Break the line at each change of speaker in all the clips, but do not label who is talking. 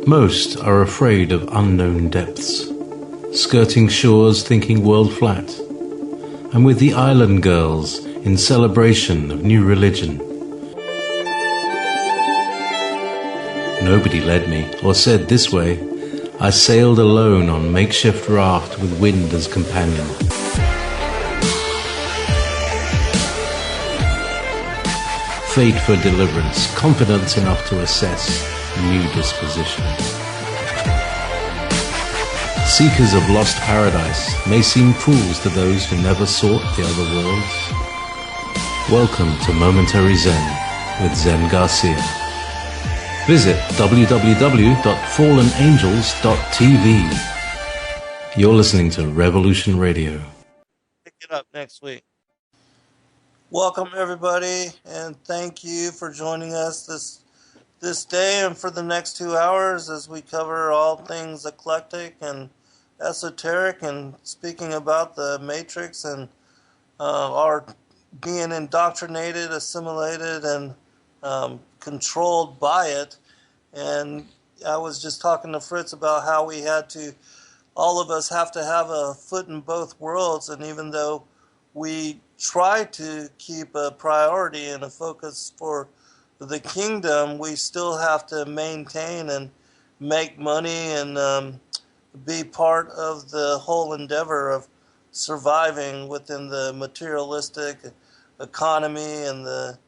Most are afraid of unknown depths, skirting shores thinking world flat, and with the island girls in celebration of new religion. Nobody led me or said this way. I sailed alone on makeshift raft with wind as companion. Fate for deliverance, confidence enough to assess new disposition. Seekers of lost paradise may seem fools to those who never sought the other worlds. Welcome to Momentary Zen with Zen Garcia. Visit www.fallenangels.tv. You're listening to Revolution Radio.
Pick it up next week. Welcome everybody, and thank you for joining us this day and for the next 2 hours as we cover all things eclectic and esoteric and speaking about the Matrix and our being indoctrinated, assimilated, and controlled by it. And I was just talking to Fritz about how all of us have to have a foot in both worlds, and even though we try to keep a priority and a focus for the kingdom, we still have to maintain and make money and be part of the whole endeavor of surviving within the materialistic economy and the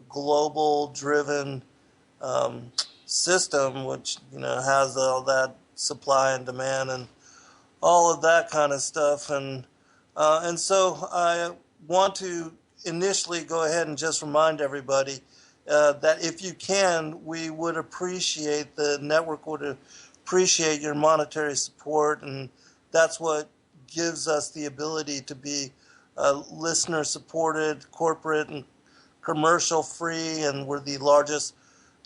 global driven system, which has all that supply and demand and all of that kind of stuff. And so I want to initially go ahead and just remind everybody that if you can, we would appreciate, the network would appreciate your monetary support, and that's what gives us the ability to be listener supported, corporate and commercial free, and we're the largest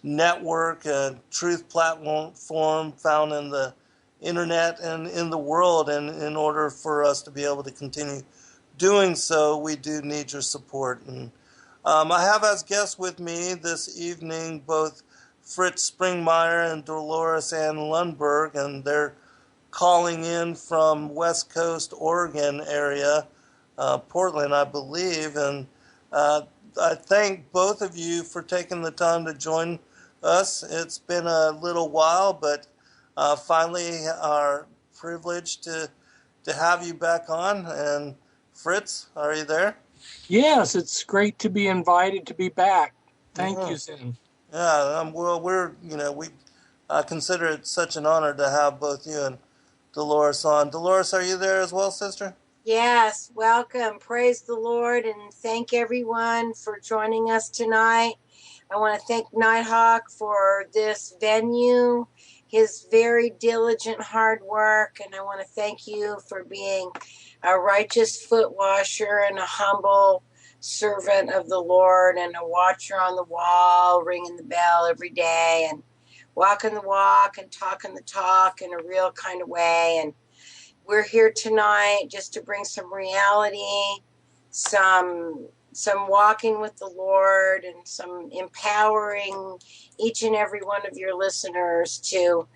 network, truth platform found in the internet and in the world. And in order for us to be able to continue doing so, we do need your support. And I have as guests with me this evening both Fritz Springmeier and Dolores Ann Lundberg, and they're calling in from West Coast Oregon area, Portland, I believe. And I thank both of you for taking the time to join us. It's been a little while, but finally our privilege to have you back on. And Fritz, are you there?
Yes, it's great to be invited to be back. Thank you, Zen.
Yeah, I consider it such an honor to have both you and Dolores on. Dolores, are you there as well, sister?
Yes, welcome. Praise the Lord, and thank everyone for joining us tonight. I want to thank Nighthawk for this venue, his very diligent hard work, and I want to thank you for being a righteous foot washer and a humble servant of the Lord and a watcher on the wall, ringing the bell every day and walking the walk and talking the talk in a real kind of way. And we're here tonight just to bring some reality, some walking with the Lord, and some empowering each and every one of your listeners to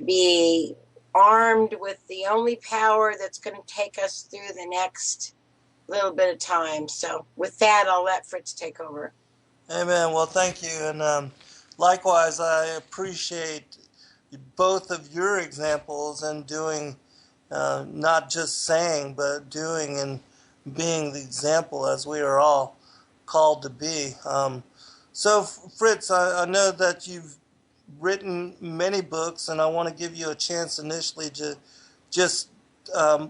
be armed with the only power that's going to take us through the next little bit of time. So with that, I'll let Fritz take over.
Amen. Well, thank you. And likewise, I appreciate both of your examples and doing, not just saying, but doing and being the example as we are all called to be. So Fritz, I know that you've written many books, and I want to give you a chance initially to just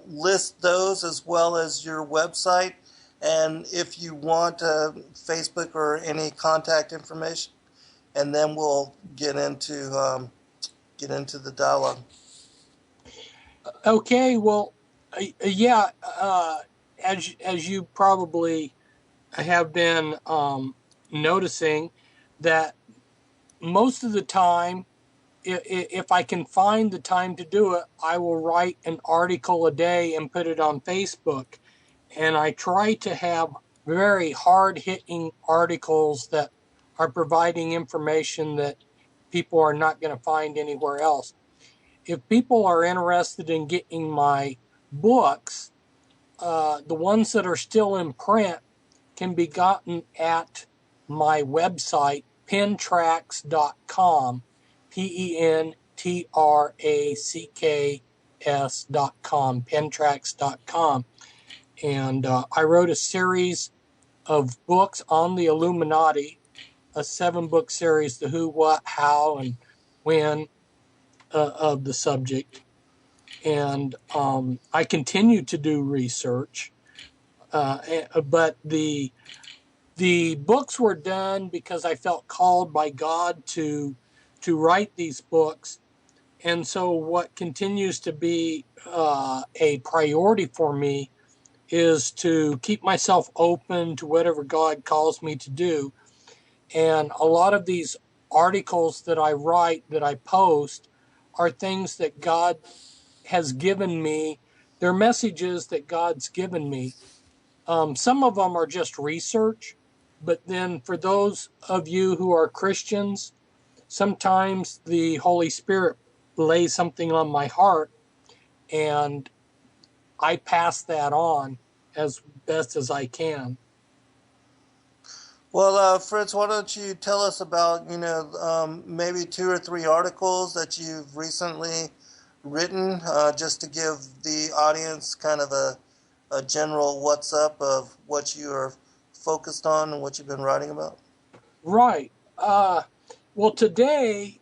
list those as well as your website, and if you want Facebook or any contact information, and then we'll get into the dialogue.
Okay, well, yeah, as you probably have been noticing, that most of the time, if I can find the time to do it, I will write an article a day and put it on Facebook. And I try to have very hard-hitting articles that are providing information that people are not going to find anywhere else. If people are interested in getting my books, the ones that are still in print can be gotten at my website, pentracks.com, pentracks.com, pentracks.com. And I wrote a series of books on the Illuminati, a 7-book series, the who, what, how, and when of the subject. And I continue to do research, but the books were done because I felt called by God to write these books. And so what continues to be a priority for me is to keep myself open to whatever God calls me to do. And a lot of these articles that I write, that I post, are things that God has given me. They're messages that God's given me. Some of them are just research, but then for those of you who are Christians, sometimes the Holy Spirit lays something on my heart, and I pass that on as best as I can.
Well, Fritz, why don't you tell us about, maybe 2 or 3 articles that you've recently written, just to give the audience kind of a general what's up of what you are focused on and what you've been writing about?
Right. Well, today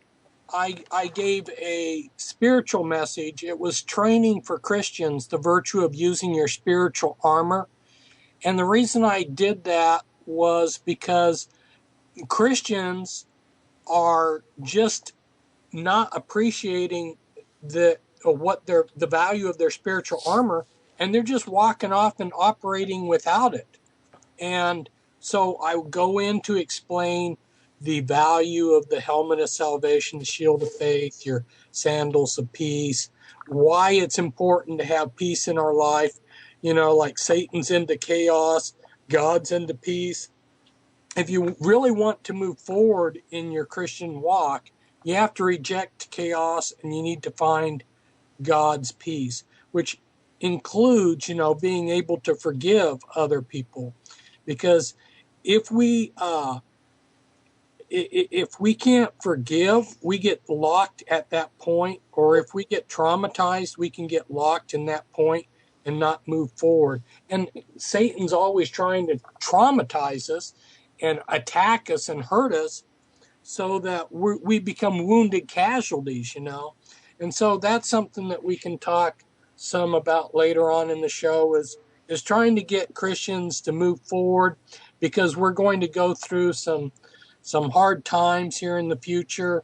I gave a spiritual message. It was training for Christians, the virtue of using your spiritual armor. And the reason I did that was because Christians are just not appreciating the value of their spiritual armor, and they're just walking off and operating without it. And so I go in to explain the value of the helmet of salvation, the shield of faith, your sandals of peace, why it's important to have peace in our life. Like Satan's into chaos, God's into peace. If you really want to move forward in your Christian walk, you have to reject chaos and you need to find God's peace, which includes, being able to forgive other people. Because if we can't forgive, we get locked at that point, or if we get traumatized, we can get locked in that point and not move forward. And Satan's always trying to traumatize us and attack us and hurt us so that we become wounded casualties, And so that's something that we can talk some about later on in the show, is trying to get Christians to move forward, because we're going to go through some hard times here in the future.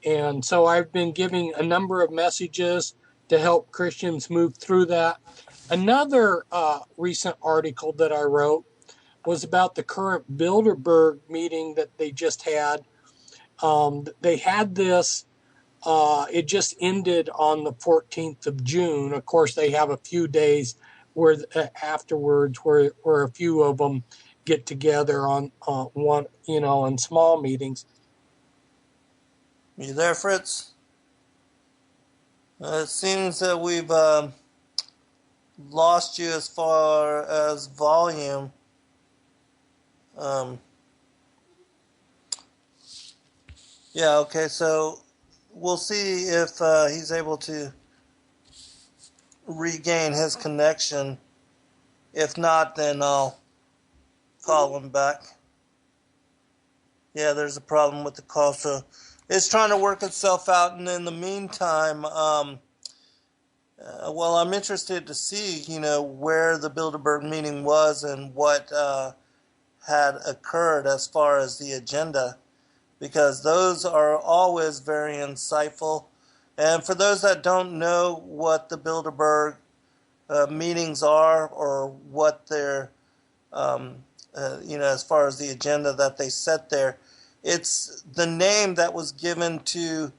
And so I've been giving a number of messages to help Christians move through that. Another recent article that I wrote was about the current Bilderberg meeting that they just had. They had this, it just ended on the 14th of June. Of course, they have a few days afterwards where a few of them get together on one, in small meetings.
You there, Fritz? It seems that we've lost you as far as volume. Yeah, okay, so we'll see if he's able to regain his connection. If not, then I'll call him back. Yeah, there's a problem with the call, so it's trying to work itself out. And in the meantime, I'm interested to see, where the Bilderberg meeting was and what had occurred as far as the agenda, because those are always very insightful. And for those that don't know what the Bilderberg meetings are, or what they're, as far as the agenda that they set there, it's the name that was given to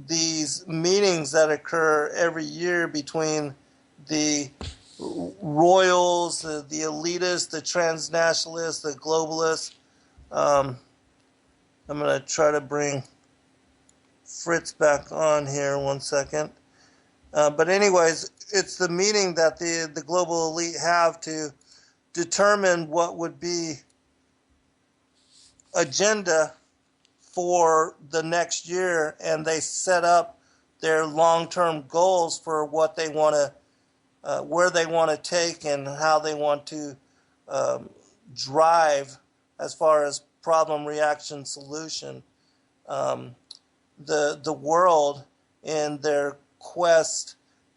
these meetings that occur every year between the royals, the elitists, the transnationalists, the globalists. I'm going to try to bring Fritz back on here 1 second. But anyways, it's the meeting that the global elite have to determine what would be agenda for the next year, and they set up their long-term goals for what they want to, where they want to take, and how they want to drive as far as problem, reaction, solution, the world in their quest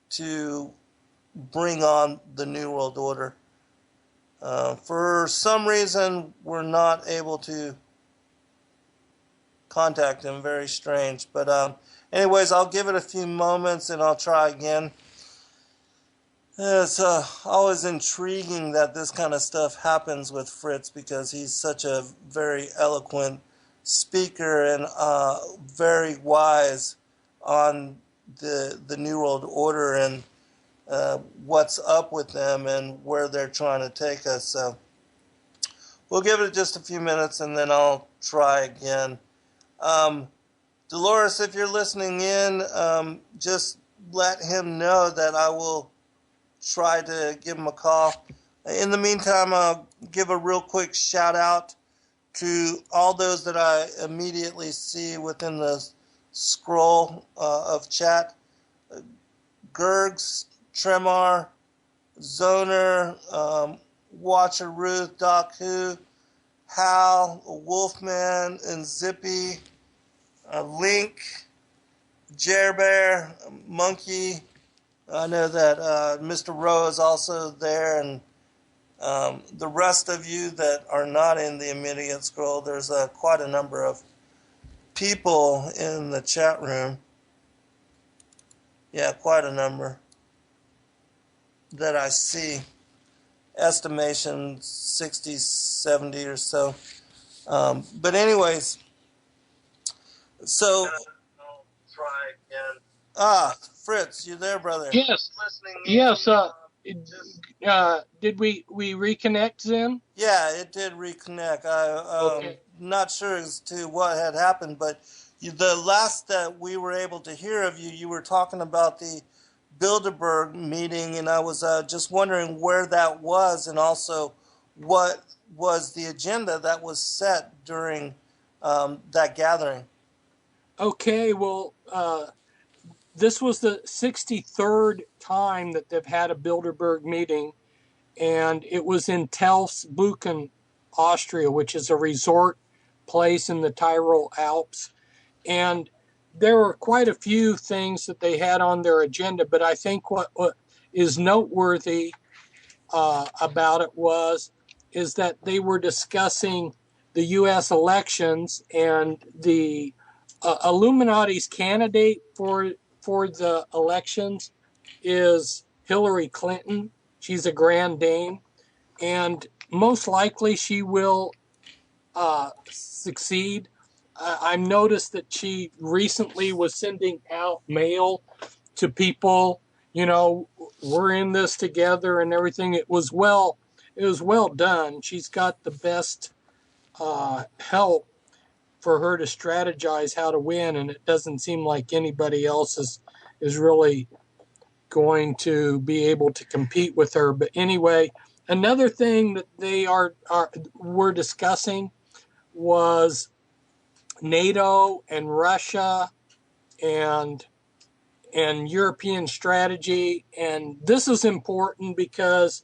to bring on the New World Order. For some reason, we're not able to contact him. Very strange. But anyways, I'll give it a few moments and I'll try again. It's always intriguing that this kind of stuff happens with Fritz, because he's such a very eloquent speaker and very wise on the New World Order and what's up with them and where they're trying to take us. So we'll give it just a few minutes and then I'll try again. Dolores, if you're listening in, just let him know that I will try to give him a call. In the meantime, I'll give a real quick shout out to all those that I immediately see within the scroll of chat. Gergs, Tremar, Zoner, Watcher Ruth, Doc Who, Hal, Wolfman, and Zippy, Link, Jerbear, Monkey. I know that Mr. Rowe is also there, and the rest of you that are not in the immediate scroll, there's quite a number of people in the chat room. Yeah, quite a number that I see. Estimation 60, 70 or so. But anyways, so I'll try again. Fritz, you there, brother?
Yes. Yes. Did we reconnect, Zen?
Yeah, it did reconnect.
Okay.
Not sure as to what had happened, but the last that we were able to hear of you, you were talking about the Bilderberg meeting, and I was just wondering where that was, and also what was the agenda that was set during that gathering.
Okay, well, this was the 63rd time that they've had a Bilderberg meeting, and it was in Telsbuchen, Austria, which is a resort place in the Tyrol Alps. And there were quite a few things that they had on their agenda, but I think what is noteworthy about it is that they were discussing the U.S. elections, and the Illuminati's candidate for the elections is Hillary Clinton. She's a grand dame, and most likely she will succeed. I've noticed that she recently was sending out mail to people, we're in this together and everything. It was well done. She's got the best help for her to strategize how to win, and it doesn't seem like anybody else is really going to be able to compete with her. But anyway, another thing that they were discussing was NATO and Russia and European strategy. And this is important because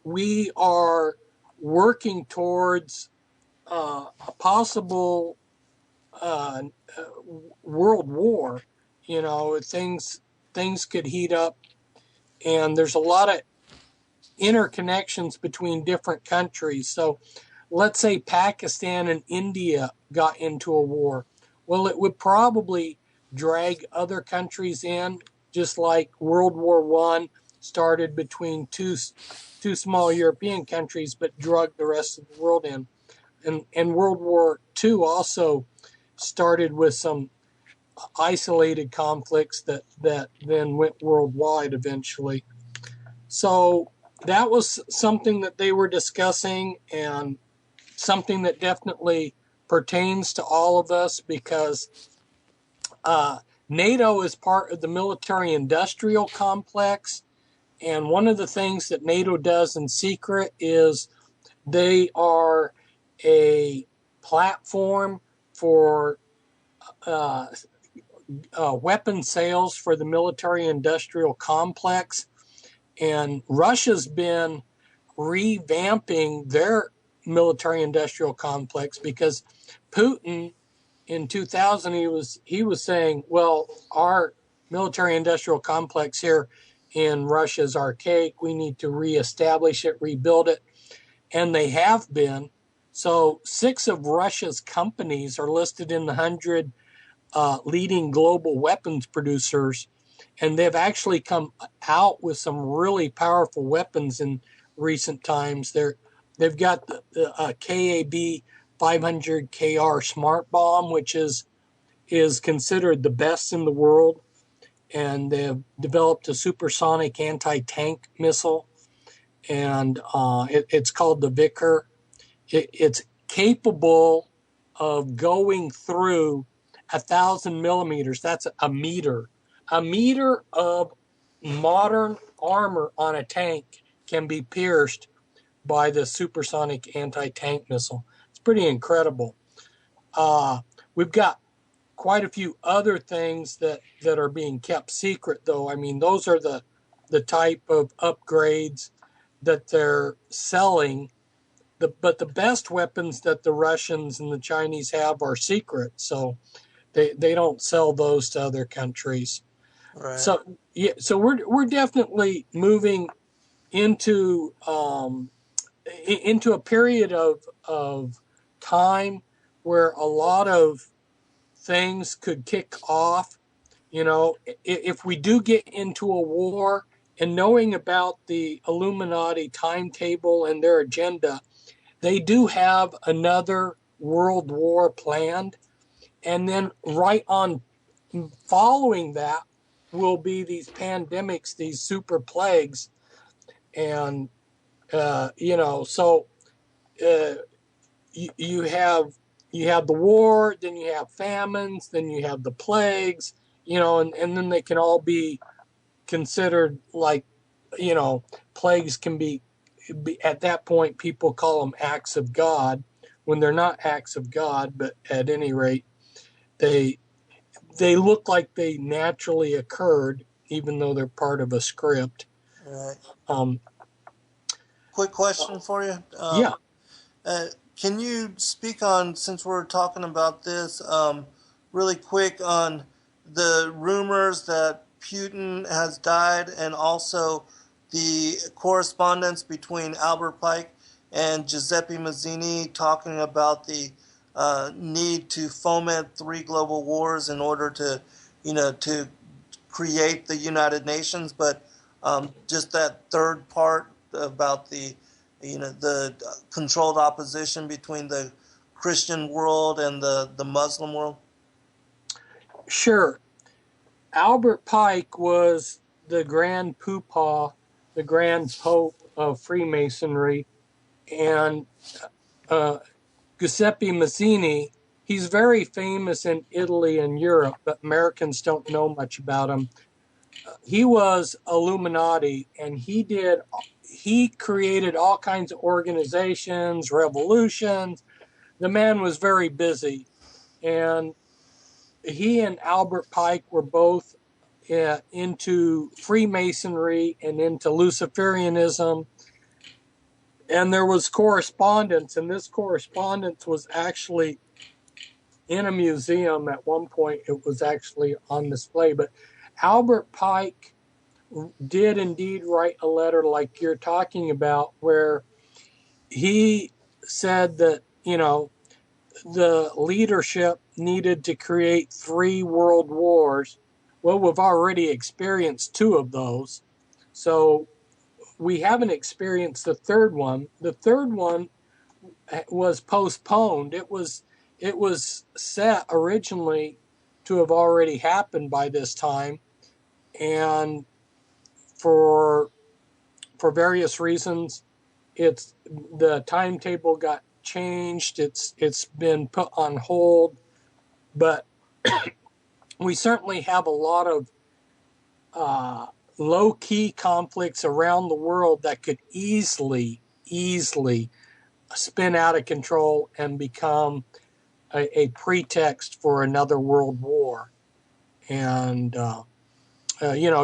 we are working towards a possible world war. Things could heat up, and there's a lot of interconnections between different countries. So let's say Pakistan and India got into a war. Well, it would probably drag other countries in, just like World War I started between two small European countries, but dragged the rest of the world in. And World War II also started with some isolated conflicts that then went worldwide eventually. So that was something that they were discussing, and something that definitely pertains to all of us, because NATO is part of the military-industrial complex, and one of the things that NATO does in secret is they are a platform for weapon sales for the military-industrial complex, and Russia's been revamping their military-industrial complex because Putin in 2000 he was saying, well, our military-industrial complex here in Russia is archaic. We need to reestablish it, rebuild it, and they have been. So 6 of Russia's companies are listed in the 100 leading global weapons producers, and they've actually come out with some really powerful weapons in recent times. They've got the KAB 500 KR smart bomb, which is considered the best in the world, and they've developed a supersonic anti-tank missile, and it's called the Vickers. It's capable of going through 1,000 millimeters. That's a meter. A meter of modern armor on a tank can be pierced by the supersonic anti-tank missile. It's pretty incredible. We've got quite a few other things that are being kept secret, though. I mean, those are the type of upgrades that they're selling. But the best weapons that the Russians and the Chinese have are secret, so they don't sell those to other countries.
Right.
So yeah, so we're definitely moving into a period of time where a lot of things could kick off. You know, if we do get into a war, and knowing about the Illuminati timetable and their agenda, they do have another world war planned. And then right on following that will be these pandemics, these super plagues. And, so you have the war, then you have famines, then you have the plagues, and then they can all be considered like, plagues can be at that point, people call them acts of God when they're not acts of God, but at any rate, they look like they naturally occurred, even though they're part of a script.
Right. Quick question for you.
Yeah.
Can you speak on, since we're talking about this, really quick on the rumors that Putin has died, and also the correspondence between Albert Pike and Giuseppe Mazzini talking about the need to foment 3 global wars in order to, to create the United Nations, but just that third part about the controlled opposition between the Christian world and the Muslim world?
Sure. Albert Pike was the grand poobah, the grand pope of Freemasonry, and Giuseppe Mazzini, he's very famous in Italy and Europe, but Americans don't know much about him. He was Illuminati, and he created all kinds of organizations, revolutions. The man was very busy, and he and Albert Pike were both into Freemasonry and into Luciferianism. And there was correspondence, and this correspondence was actually in a museum. At one point, it was actually on display. But Albert Pike did indeed write a letter like you're talking about, where he said that, the leadership needed to create 3 world wars. Well, we've already experienced 2 of those. So we haven't experienced the third one. The third one was postponed. It was set originally to have already happened by this time, and for various reasons, the timetable got changed. It's been put on hold, but we certainly have a lot of low-key conflicts around the world that could easily spin out of control and become a pretext for another world war. And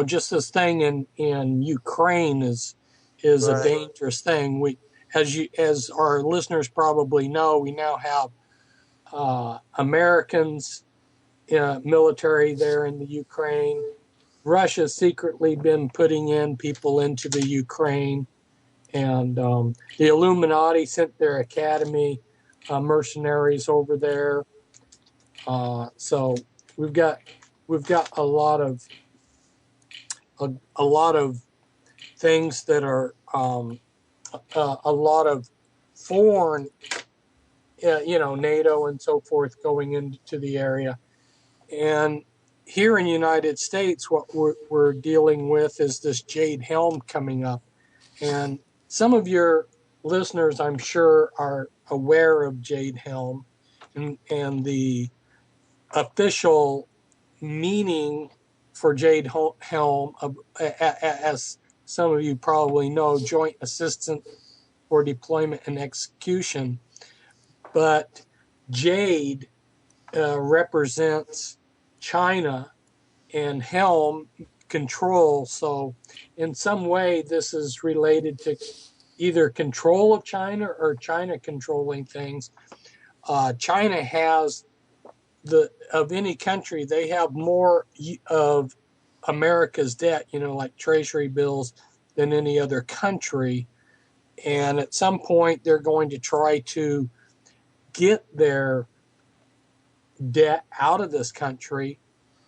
just this thing in Ukraine is
Right.
a dangerous thing. As our listeners probably know, we now have Americans military there in the Ukraine. Russia's secretly been putting in people into the Ukraine, and the Illuminati sent their academy mercenaries over there. So we've got a lot of things that are a lot of foreign, NATO and so forth going into the area. And here in the United States, what we're dealing with is this Jade Helm coming up. And some of your listeners, I'm sure, are aware of Jade Helm and the official meaning for Jade Helm, as some of you probably know, Joint Assistant for Deployment and Execution. But Jade represents China and Helm control. So in some way, this is related to either control of China or China controlling things. China has of any country, they have more of America's debt, like treasury bills, than any other country. And at some point, they're going to try to get their debt out of this country.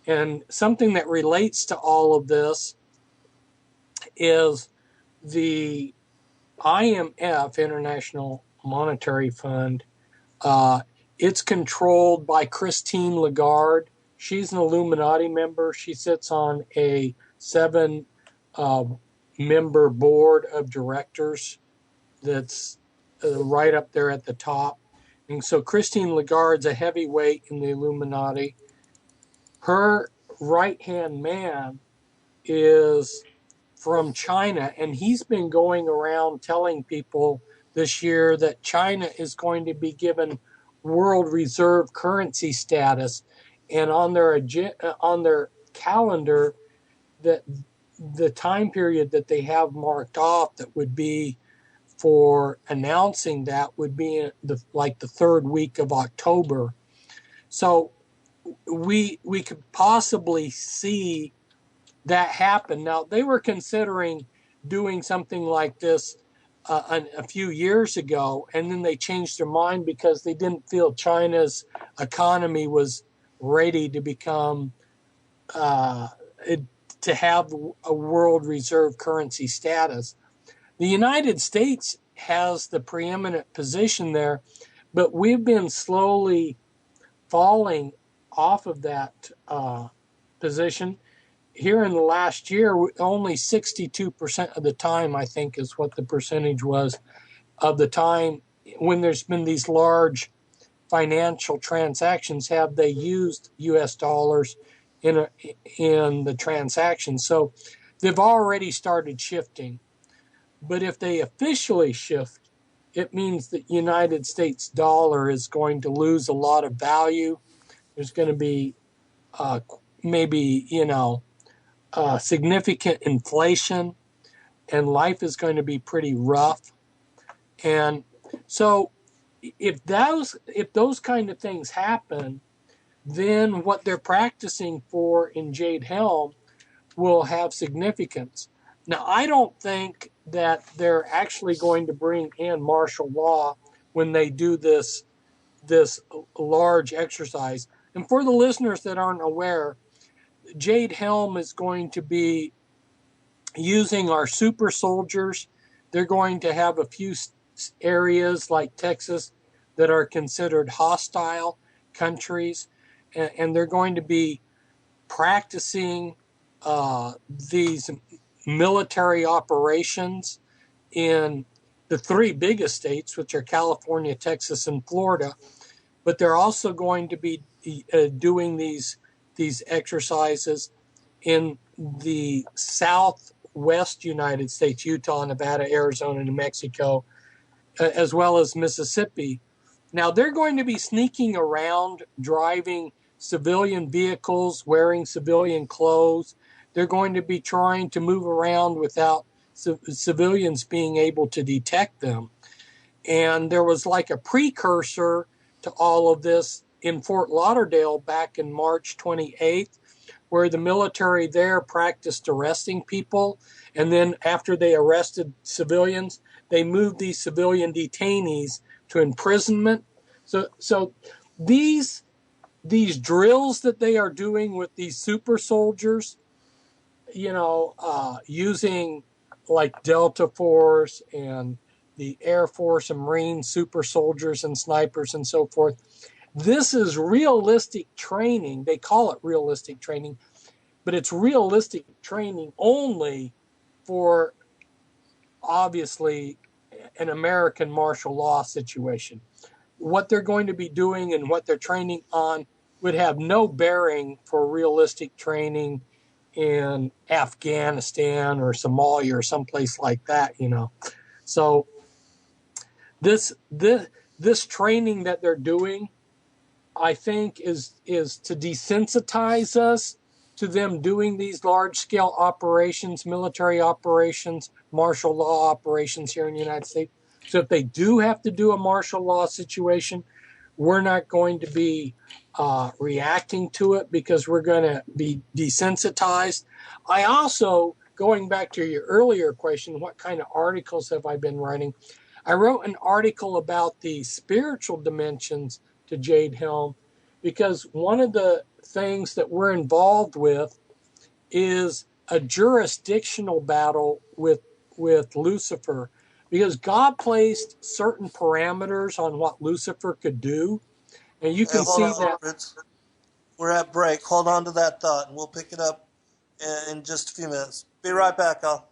And something that relates to all of this is the IMF, International Monetary Fund. It's controlled by Christine Lagarde. She's an Illuminati member. She sits on a 7-member board of directors that's right up there at the top. And so Christine Lagarde's a heavyweight in the Illuminati. Her right-hand man is from China, and he's been going around telling people this year that China is going to be given world reserve currency status, and on their calendar, that the time period that they have marked off that would be for announcing that would be the third week of October. So we could possibly see that happen. Now, they were considering doing something like this a few years ago, and then they changed their mind because they didn't feel China's economy was ready to become to have a world reserve currency status. The United States has the preeminent position there, but we've been slowly falling off of that position. Here in the last year, only 62% of the time, I think is what the percentage was, of the time when there's been these large financial transactions, have they used U.S. dollars in the transaction. So they've already started shifting. But if they officially shift, it means that United States dollar is going to lose a lot of value. There's going to be maybe, significant inflation, and life is going to be pretty rough. And so if those kind of things happen, then what they're practicing for in Jade Helm will have significance. Now, I don't think that they're actually going to bring in martial law when they do this large exercise. And for the listeners that aren't aware, Jade Helm is going to be using our super soldiers. They're going to have a few areas like Texas that are considered hostile countries, and they're going to be practicing these military operations in the three biggest states, which are California, Texas, and Florida. But they're also going to be doing these these exercises in the southwest United States, Utah, Nevada, Arizona, New Mexico, as well as Mississippi. Now, they're going to be sneaking around, driving civilian vehicles, wearing civilian clothes. They're going to be trying to move around without civilians being able to detect them. And there was like a precursor to all of this in Fort Lauderdale back in March 28th, where the military there practiced arresting people. And then after they arrested civilians, they moved these civilian detainees to imprisonment. So these drills that they are doing with these super soldiers, using like Delta Force and the Air Force and Marine super soldiers and snipers and so forth. This is realistic training. They call it realistic training, but it's realistic training only for, obviously, an American martial law situation. What they're going to be doing and what they're training on would have no bearing for realistic training in Afghanistan or Somalia or someplace like that, So this training that they're doing, I think, is to desensitize us to them doing these large-scale operations, military operations, martial law operations here in the United States. So if they do have to do a martial law situation, we're not going to be reacting to it because we're going to be desensitized. I also, going back to your earlier question, what kind of articles have I been writing? I wrote an article about the spiritual dimensions to Jade Helm because one of the things that we're involved with is a jurisdictional battle with Lucifer, because God placed certain parameters on what Lucifer could do, and you can see that.
Fritz. We're at break. Hold on to that thought, and we'll pick it up in just a few minutes. Be right back, Al.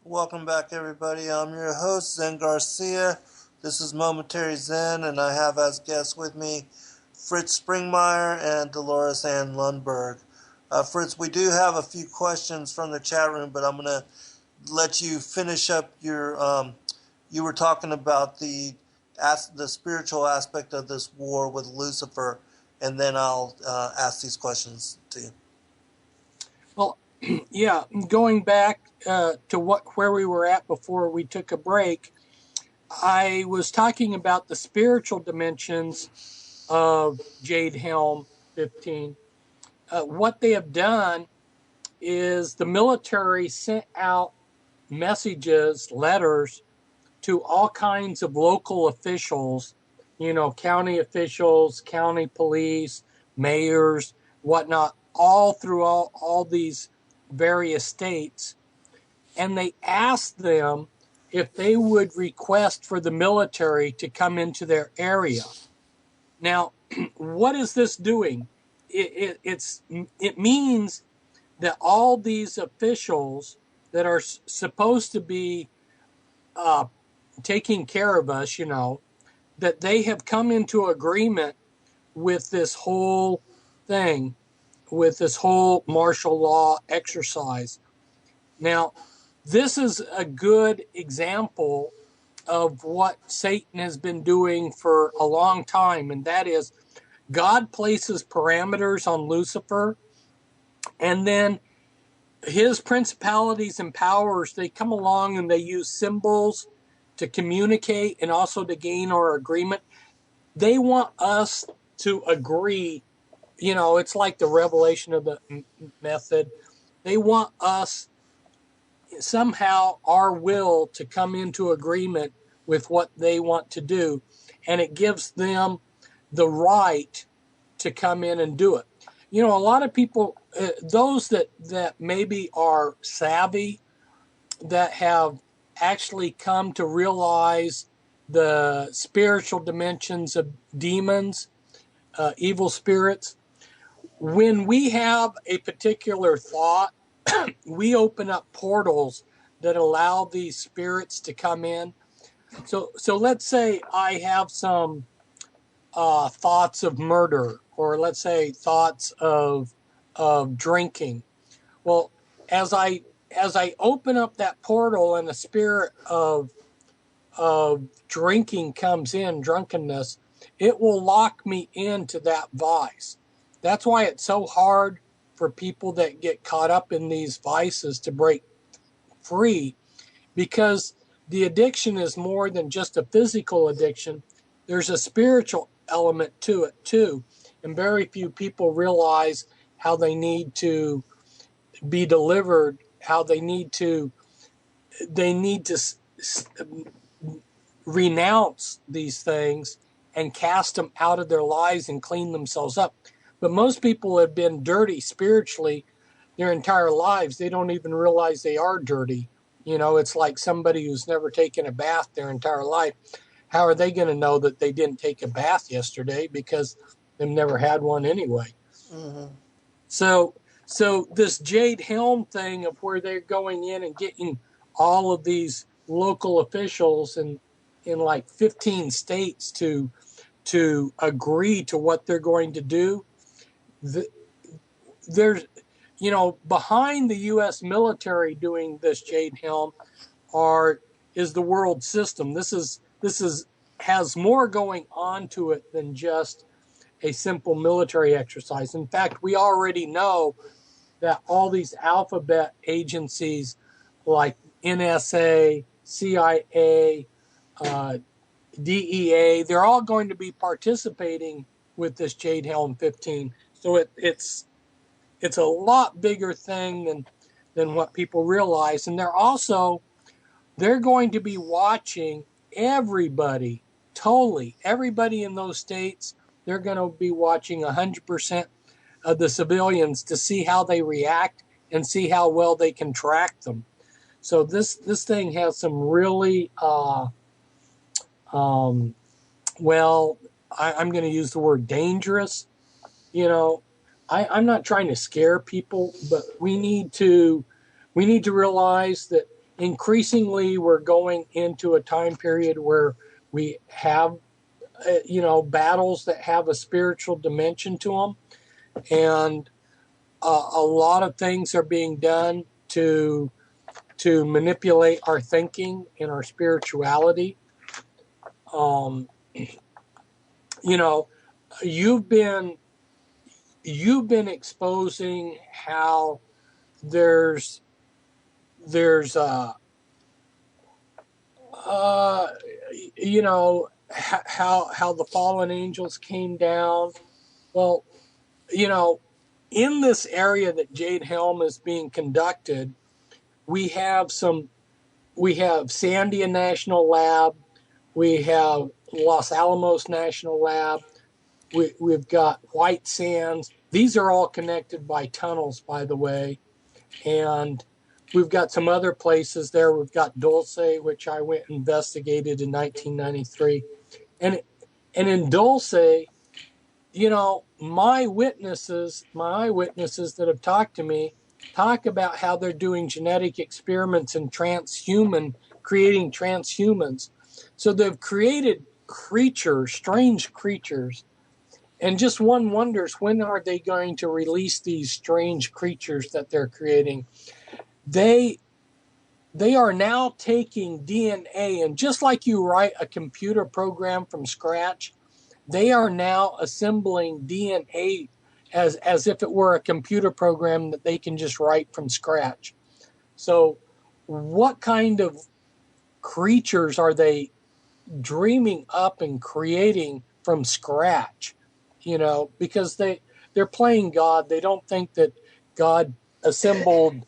Welcome back, everybody. I'm your host, Zen Garcia. This is Momentary Zen, and I have as guests with me Fritz Springmeier and Dolores Ann Lundberg. Fritz, we do have a few questions from the chat room, but I'm going to let you finish up your. You were talking about the spiritual aspect of this war with Lucifer, and then I'll ask these questions to you.
Well, yeah, going back to where we were at before we took a break, I was talking about the spiritual dimensions of Jade Helm 15. What they have done is the military sent out messages, letters, to all kinds of local officials, county officials, county police, mayors, whatnot, all through all these various states. And they asked them if they would request for the military to come into their area. Now, what is this doing? It means that all these officials that are supposed to be taking care of us, that they have come into agreement with this whole thing, with this whole martial law exercise. Now, this is a good example of what Satan has been doing for a long time, and that is God places parameters on Lucifer, and then his principalities and powers, they come along and they use symbols to communicate and also to gain our agreement. They want us to agree. It's like the revelation of the method. They want us somehow, our will, to come into agreement with what they want to do. And it gives them the right to come in and do it. A lot of people, those that maybe are savvy, that have actually come to realize the spiritual dimensions of demons, evil spirits, when we have a particular thought, we open up portals that allow these spirits to come in. So let's say I have some thoughts of murder, or let's say thoughts of drinking. Well, as I open up that portal and the spirit of drinking comes in, drunkenness, it will lock me into that vice. That's why it's so hard for people that get caught up in these vices to break free, because the addiction is more than just a physical addiction. There's a spiritual element to it too. And very few people realize how they need to be delivered, how they need to renounce these things and cast them out of their lives and clean themselves up. But most people have been dirty spiritually their entire lives. They don't even realize they are dirty. You know, it's like somebody who's never taken a bath their entire life. How are they going to know that they didn't take a bath yesterday? Because they've never had one anyway.
Mm-hmm.
So this Jade Helm thing of where they're going in and getting all of these local officials in like 15 states to agree to what they're going to do. There's, you know, behind the U.S. military doing this Jade Helm is the world system. This has more going on to it than just a simple military exercise. In fact, we already know that all these alphabet agencies like NSA, CIA, DEA, they're all going to be participating with this Jade Helm 15. So it's a lot bigger thing than what people realize. And they're going to be watching everybody, totally, everybody in those states. They're going to be watching 100% of the civilians to see how they react and see how well they can track them. So this thing has some really, I'm going to use the word dangerous. You know, I'm not trying to scare people, but we need to realize that increasingly we're going into a time period where we have, battles that have a spiritual dimension to them. And a lot of things are being done to manipulate our thinking and our spirituality. You've been exposing how there's how the fallen angels came down. Well, in this area that Jade Helm is being conducted, we have Sandia National Lab, we have Los Alamos National Lab, we've got White Sands. These are all connected by tunnels, by the way. And we've got some other places there. We've got Dulce, which I went and investigated in 1993. And in Dulce, my eyewitnesses that have talked to me talk about how they're doing genetic experiments in creating transhumans. So they've created creatures, strange creatures. And just one wonders, when are they going to release these strange creatures that they're creating? They are now taking DNA, and just like you write a computer program from scratch, they are now assembling DNA as if it were a computer program that they can just write from scratch. So what kind of creatures are they dreaming up and creating from scratch? Because they're playing God. They don't think that God assembled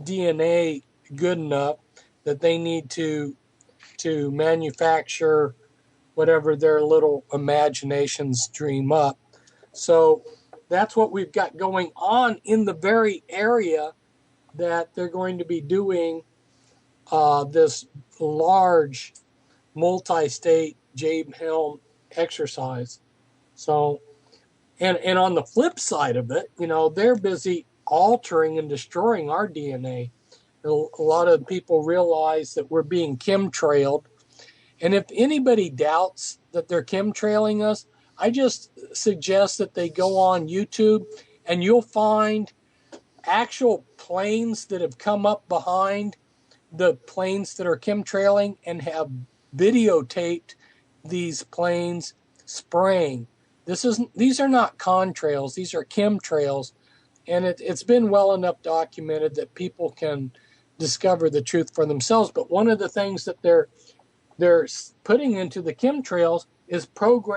DNA good enough, that they need to manufacture whatever their little imaginations dream up. So that's what we've got going on in the very area that they're going to be doing this large multi-state Jade Helm exercise. So, and on the flip side of it, they're busy altering and destroying our DNA. A lot of people realize that we're being chemtrailed, And if anybody doubts that they're chemtrailing us, I just suggest that they go on YouTube and you'll find actual planes that have come up behind the planes that are chemtrailing and have videotaped these planes spraying. These are not contrails, these are chemtrails, and it's been well enough documented that people can discover the truth for themselves. But one of the things that they're putting into the chemtrails is programmable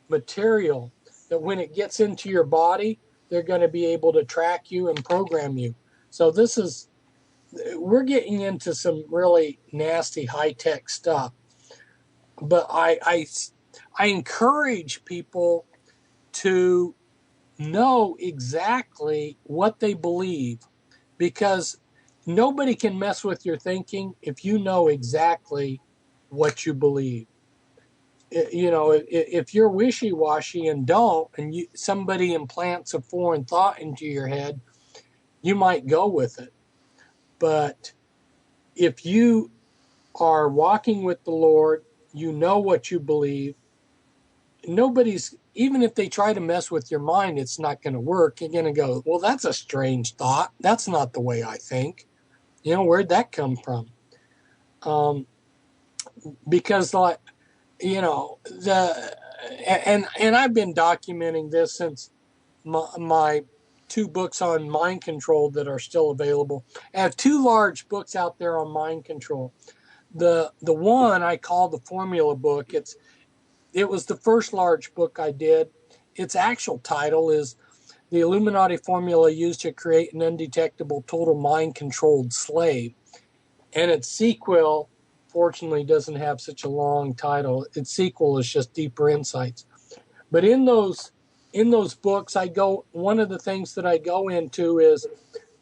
material that when it gets into your body, they're going to be able to track you and program you. So we're getting into some really nasty high-tech stuff. But I encourage people to know exactly what they believe, because nobody can mess with your thinking if you know exactly what you believe. You know, if you're wishy-washy and don't, and somebody implants a foreign thought into your head, you might go with it. But if you are walking with the Lord, you know what you believe. Even if they try to mess with your mind, it's not going to work. You're going to go, well, that's a strange thought. That's not the way I think. You know, where'd that come from? Because, like, you know, and I've been documenting this since my 2 books on mind control that are still available. I have 2 large books out there on mind control. The one I call the Formula book. It was the first large book I did. Its actual title is The Illuminati Formula Used to Create an Undetectable Total Mind-Controlled Slave. And its sequel, fortunately, doesn't have such a long title. Its sequel is just Deeper Insights. But in those books, one of the things that I go into is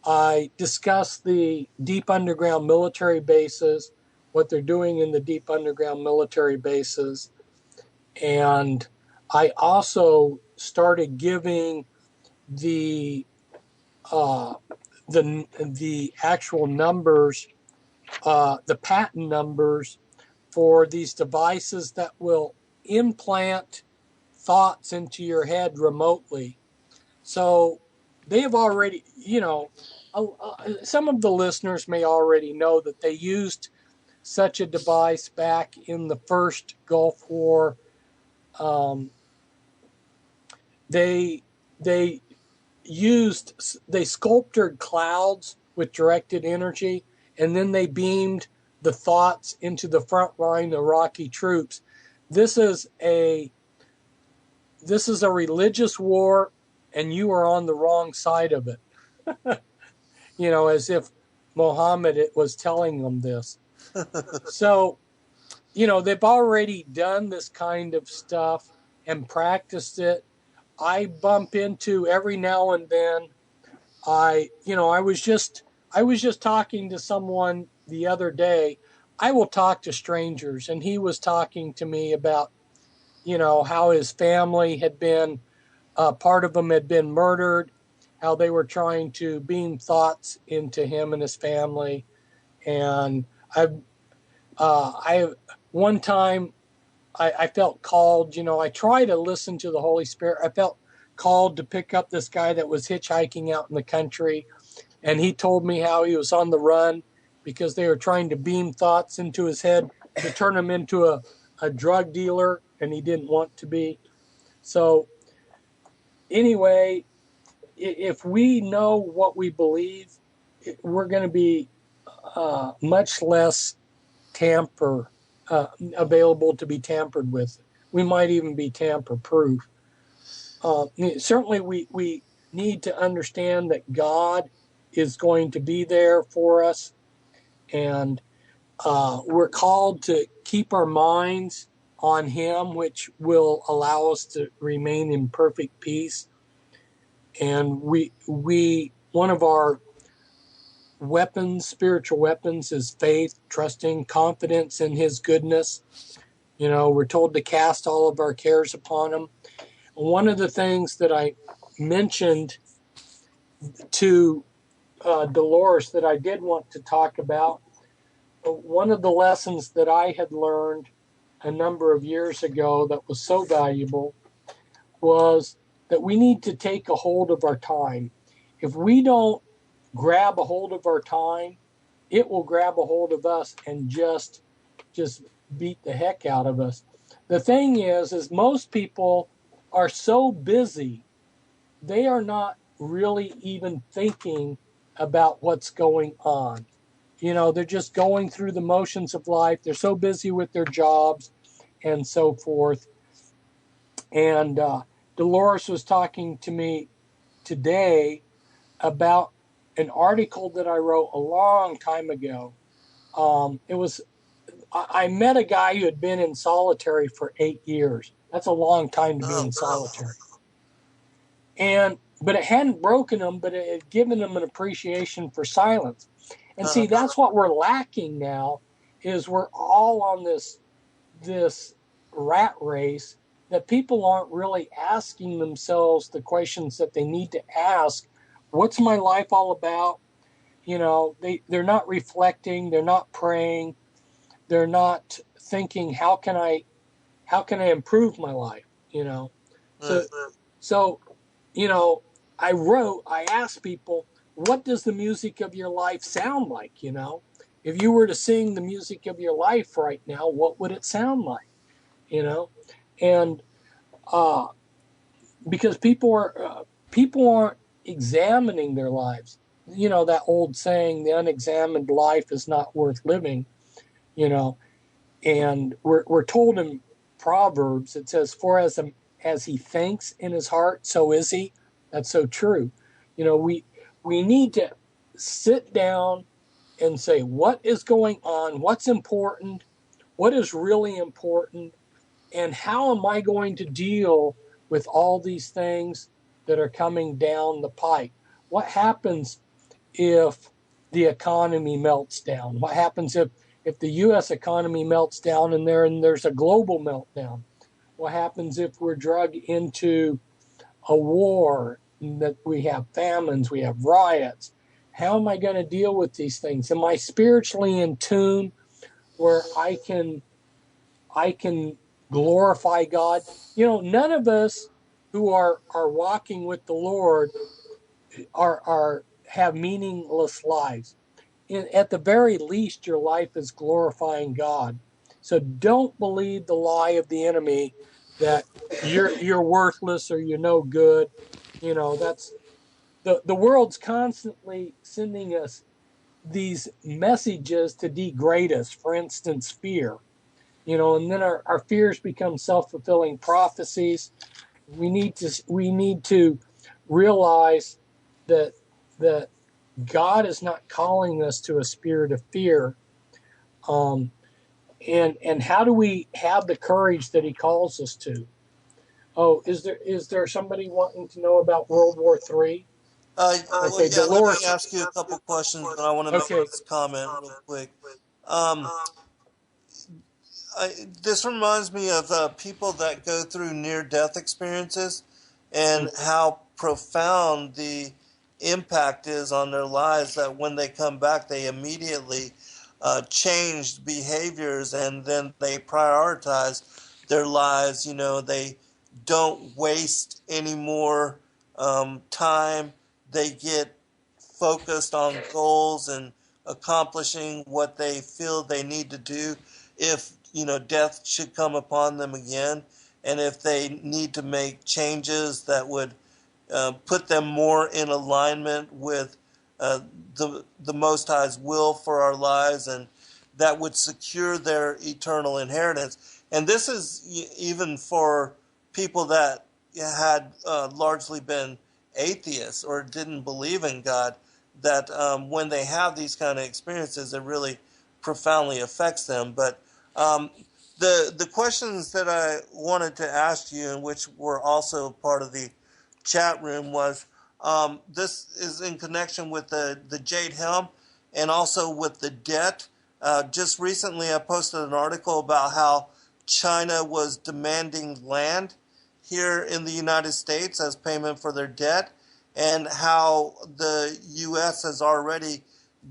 I discuss the deep underground military bases, what they're doing in the deep underground military bases. And I also started giving the actual numbers, the patent numbers for these devices that will implant thoughts into your head remotely. So they have already, you know, some of the listeners may already know that they used such a device back in the first Gulf War. They sculptured clouds with directed energy, and then they beamed the thoughts into the front line of Iraqi troops. This is a religious war, and you are on the wrong side of it. You know, as if Muhammad was telling them this. So, you know, they've already done this kind of stuff and practiced it. I bump into every now and then. I was just talking to someone the other day. I will talk to strangers, and he was talking to me about, you know, how his family had been, part of them had been murdered, how they were trying to beam thoughts into him and his family. And one time I felt called, you know, I try to listen to the Holy Spirit. I felt called to pick up this guy that was hitchhiking out in the country. And he told me how he was on the run because they were trying to beam thoughts into his head to turn him into a drug dealer, and he didn't want to be. So anyway, if we know what we believe, we're going to be much less available to be tampered with. We might even be tamper-proof. Certainly, we need to understand that God is going to be there for us, and we're called to keep our minds on Him, which will allow us to remain in perfect peace. And one of our weapons, spiritual weapons, is faith, trusting, confidence in His goodness. You know, we're told to cast all of our cares upon Him. One of the things that I mentioned to Dolores that I did want to talk about one of the lessons that I had learned a number of years ago that was so valuable was that we need to take a hold of our time. If we don't grab a hold of our time, it will grab a hold of us and just beat the heck out of us. The thing is most people are so busy, they are not really even thinking about what's going on. You know, they're just going through the motions of life. They're so busy with their jobs and so forth. And Dolores was talking to me today about an article that I wrote a long time ago. I met a guy who had been in solitary for 8 years. That's a long time to be in solitary. But it hadn't broken him, but it had given him an appreciation for silence. And see, that's what we're lacking now, is we're all on this rat race that people aren't really asking themselves the questions that they need to ask. What's my life all about? You know, they're not reflecting, they're not praying, they're not thinking, how can I improve my life? You know, so you know, I asked people, what does the music of your life sound like? You know, if you were to sing the music of your life right now, what would it sound like? You know, and because people aren't examining their lives. You know, that old saying, the unexamined life is not worth living. You know, and we're told in Proverbs, it says, for as he thinks in his heart, so is he. That's so true. You know, we need to sit down and say, what is going on? What's important? What is really important? And how am I going to deal with all these things that are coming down the pike? What happens if the economy melts down? What happens if the U.S. economy melts down and there's a global meltdown? What happens if we're dragged into a war, that we have famines, we have riots? How am I going to deal with these things? Am I spiritually in tune where I can glorify God? You know, none of us who are walking with the Lord have meaningless lives. At the very least, your life is glorifying God. So don't believe the lie of the enemy that you're worthless or you're no good. You know, that's the world's constantly sending us these messages to degrade us. For instance, fear. You know, and then our fears become self-fulfilling prophecies. We need to realize that God is not calling us to a spirit of fear. And how do we have the courage that he calls us to? Oh, is there somebody wanting to know about World War III?
Well,
Okay,
yeah, let me
Dolores.
ask you a couple questions, and I want to make
Okay.
this comment real quick. Um, this reminds me of people that go through near-death experiences and how profound the impact is on their lives, that when they come back, they immediately change behaviors and then they prioritize their lives. You know, they don't waste any more time. They get focused on goals and accomplishing what they feel they need to do if, you know, death should come upon them again, and if they need to make changes that would put them more in alignment with the Most High's will for our lives, and that would secure their eternal inheritance. And this is even for people that had largely been atheists or didn't believe in God, that when they have these kind of experiences, it really profoundly affects them. But the questions that I wanted to ask you, and which were also part of the chat room, was this is in connection with the Jade Helm and also with the debt. Just recently, I posted an article about how China was demanding land here in the United States as payment for their debt, and how the U.S. has already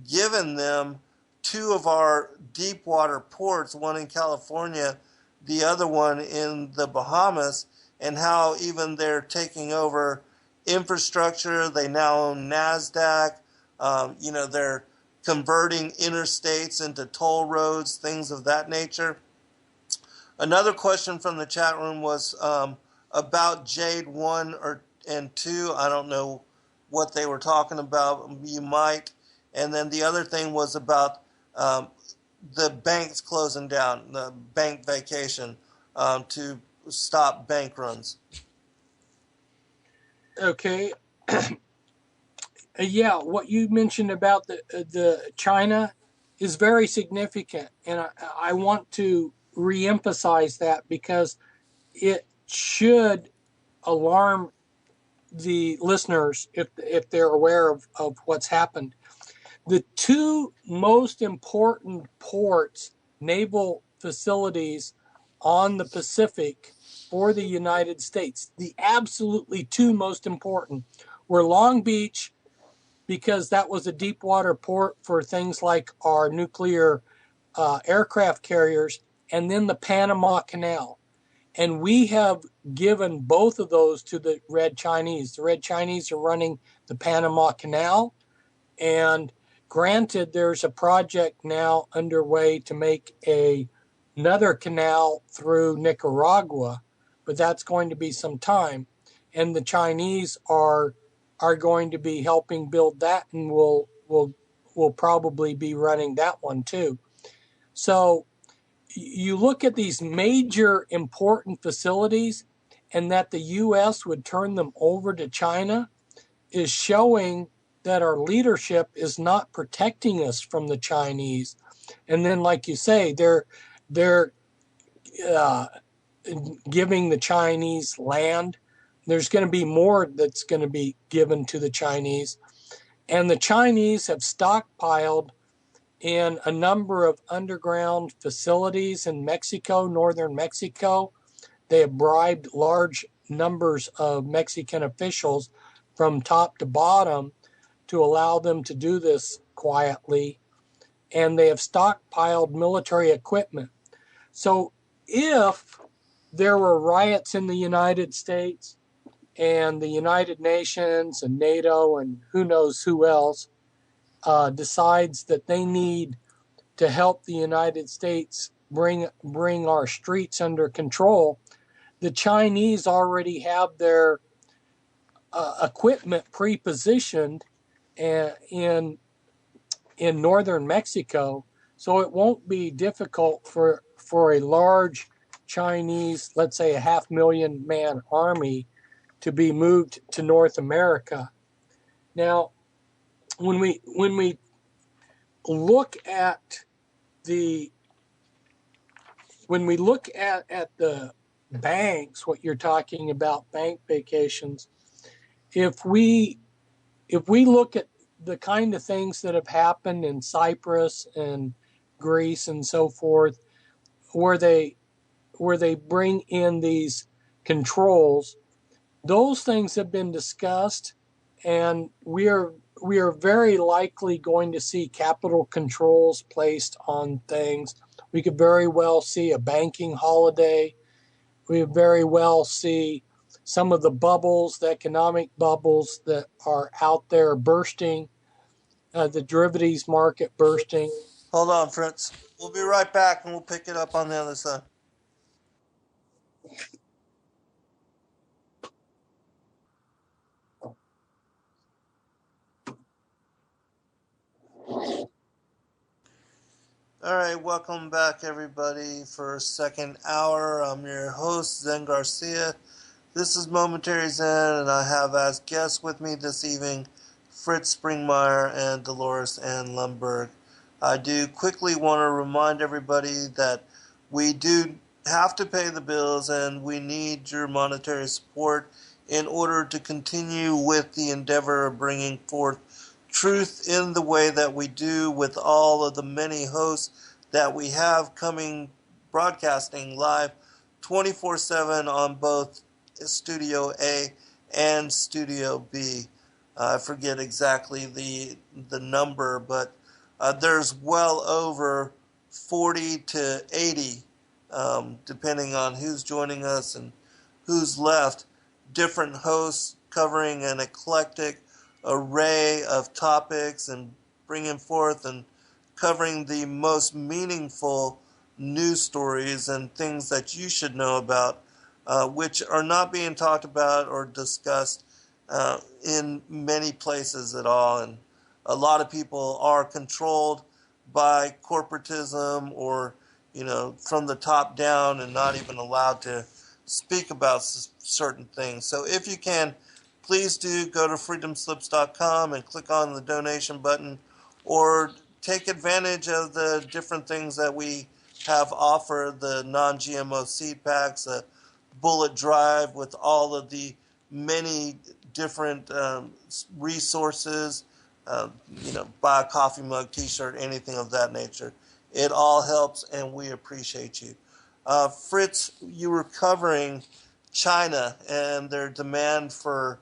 given them two of our deep water ports, one in California, the other one in the Bahamas, and how even they're taking over infrastructure. They now own NASDAQ. They're converting interstates into toll roads, things of that nature. Another question from the chat room was about Jade 1 and 2. I don't know what they were talking about. You might. And then the other thing was about the banks closing down, the bank vacation, to stop bank runs.
Okay. Yeah, what you mentioned about the China is very significant, and I want to reemphasize that because it should alarm the listeners if they're aware of what's happened. The two most important ports, naval facilities on the Pacific for the United States, the absolutely two most important, were Long Beach, because that was a deep water port for things like our nuclear aircraft carriers, and then the Panama Canal. And we have given both of those to the Red Chinese. The Red Chinese are running the Panama Canal, and granted, there's a project now underway to make another canal through Nicaragua, but that's going to be some time. And the Chinese are going to be helping build that, and will probably be running that one too. So you look at these major important facilities, and that the U.S. would turn them over to China is showing that our leadership is not protecting us from the Chinese. And then, like you say, they're giving the Chinese land. There's going to be more that's going to be given to the Chinese. And the Chinese have stockpiled in a number of underground facilities in Mexico, northern Mexico. They have bribed large numbers of Mexican officials from top to bottom to allow them to do this quietly. And they have stockpiled military equipment. So if there were riots in the United States, and the United Nations and NATO and who knows who else decides that they need to help the United States bring our streets under control, the Chinese already have their equipment pre-positioned in northern Mexico, so it won't be difficult for a large Chinese, let's say 500,000 man army, to be moved to North America. Now, when we look at the banks, what you're talking about, bank vacations, if we look at the kind of things that have happened in Cyprus and Greece and so forth, where they bring in these controls, those things have been discussed, and we are very likely going to see capital controls placed on things. We could very well see a banking holiday. We could very well see some of the bubbles, the economic bubbles that are out there bursting, the derivatives market bursting.
Hold on, Fritz. We'll be right back, and we'll pick it up on the other side. All right, welcome back, everybody, for second hour. I'm your host, Zen Garcia. This is Momentary Zen, and I have as guests with me this evening Fritz Springmeier and Dolores Ann Lundberg. I do quickly want to remind everybody that we do have to pay the bills, and we need your monetary support in order to continue with the endeavor of bringing forth truth in the way that we do with all of the many hosts that we have coming broadcasting live 24/7 on both Studio A and Studio B. I forget exactly the number, but there's well over 40 to 80, depending on who's joining us and who's left, different hosts covering an eclectic array of topics and bringing forth and covering the most meaningful news stories and things that you should know about, which are not being talked about or discussed in many places at all. And a lot of people are controlled by corporatism or, from the top down and not even allowed to speak about certain things. So if you can, please do go to freedomslips.com and click on the donation button, or take advantage of the different things that we have offered, the non-GMO seed packs, a bullet drive with all of the many different resources, buy a coffee mug, t-shirt, anything of that nature. It all helps, and we appreciate you. Fritz, you were covering China and their demand for,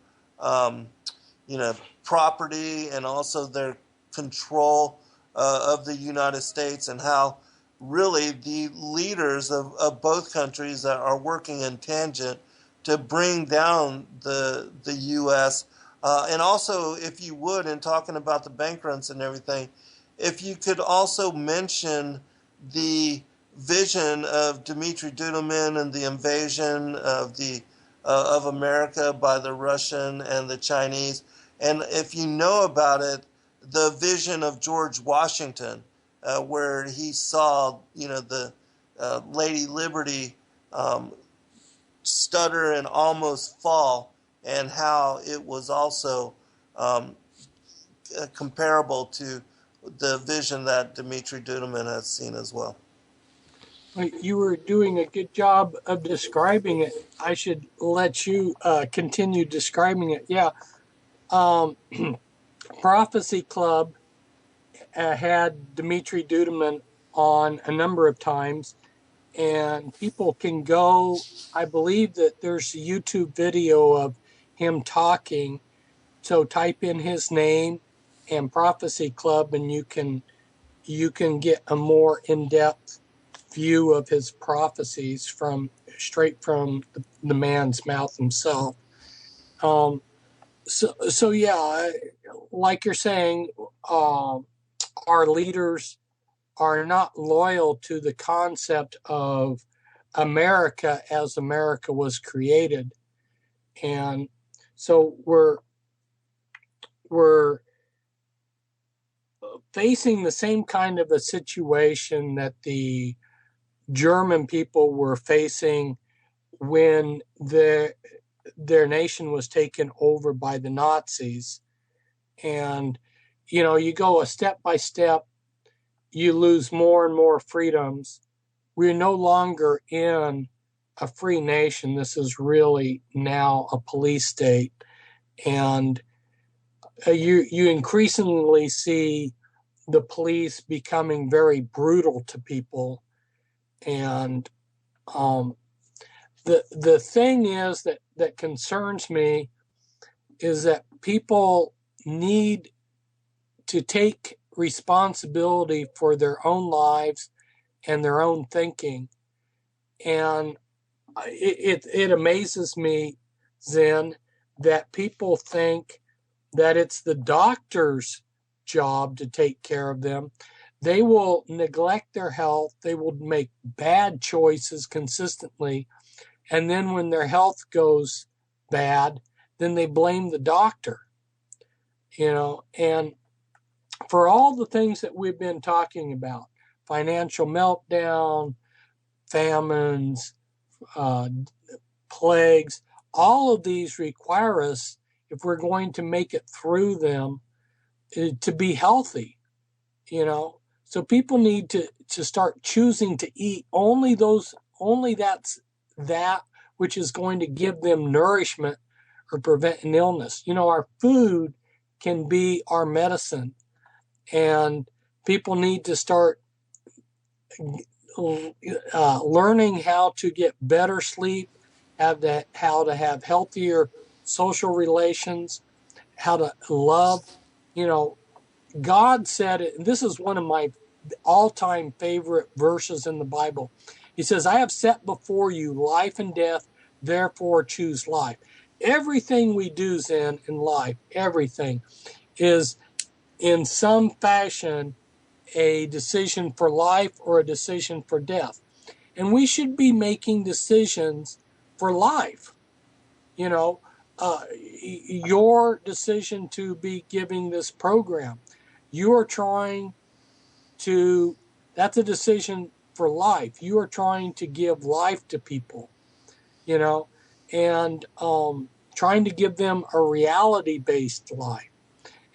property, and also their control of the United States, and how really the leaders of both countries are working in tangent to bring down the U.S. And also, if you would, in talking about the bank runs and everything, if you could also mention the vision of Dmitry Duduman and the invasion of America by the Russian and the Chinese, and if you know about it, the vision of George Washington, where he saw the Lady Liberty stutter and almost fall, and how it was also comparable to the vision that Dmitry Duduman has seen as well.
You were doing a good job of describing it. I should let you continue describing it. Yeah. Prophecy Club had Dmitry Duduman on a number of times, and people can go, I believe that there's a YouTube video of him talking. So type in his name and Prophecy Club, and you can get a more in-depth view of his prophecies straight from the man's mouth himself. So yeah, like you're saying, our leaders are not loyal to the concept of America as America was created, and so we're facing the same kind of a situation that the German people were facing when their nation was taken over by the Nazis. And, you go a step by step, you lose more and more freedoms. We're no longer in a free nation. This is really now a police state. And you increasingly see the police becoming very brutal to people. And the thing is that concerns me is that people need to take responsibility for their own lives and their own thinking. And it amazes me, Zen, that people think that it's the doctor's job to take care of them. They will neglect their health. They will make bad choices consistently. And then when their health goes bad, then they blame the doctor. And for all the things that we've been talking about, financial meltdown, famines, plagues, all of these require us, if we're going to make it through them, to be healthy. So people need to start choosing to eat only that which is going to give them nourishment or prevent an illness. Our food can be our medicine, and people need to start learning how to get better sleep, how to have healthier social relations, how to love. God said it, and this is one of my all-time favorite verses in the Bible. He says, I have set before you life and death, therefore choose life. Everything we do, Zen, in life, everything is in some fashion a decision for life or a decision for death. And we should be making decisions for life. You know, your decision to be giving this program, you are trying to, that's a decision for life. You are trying to give life to people, you know, and trying to give them a reality-based life.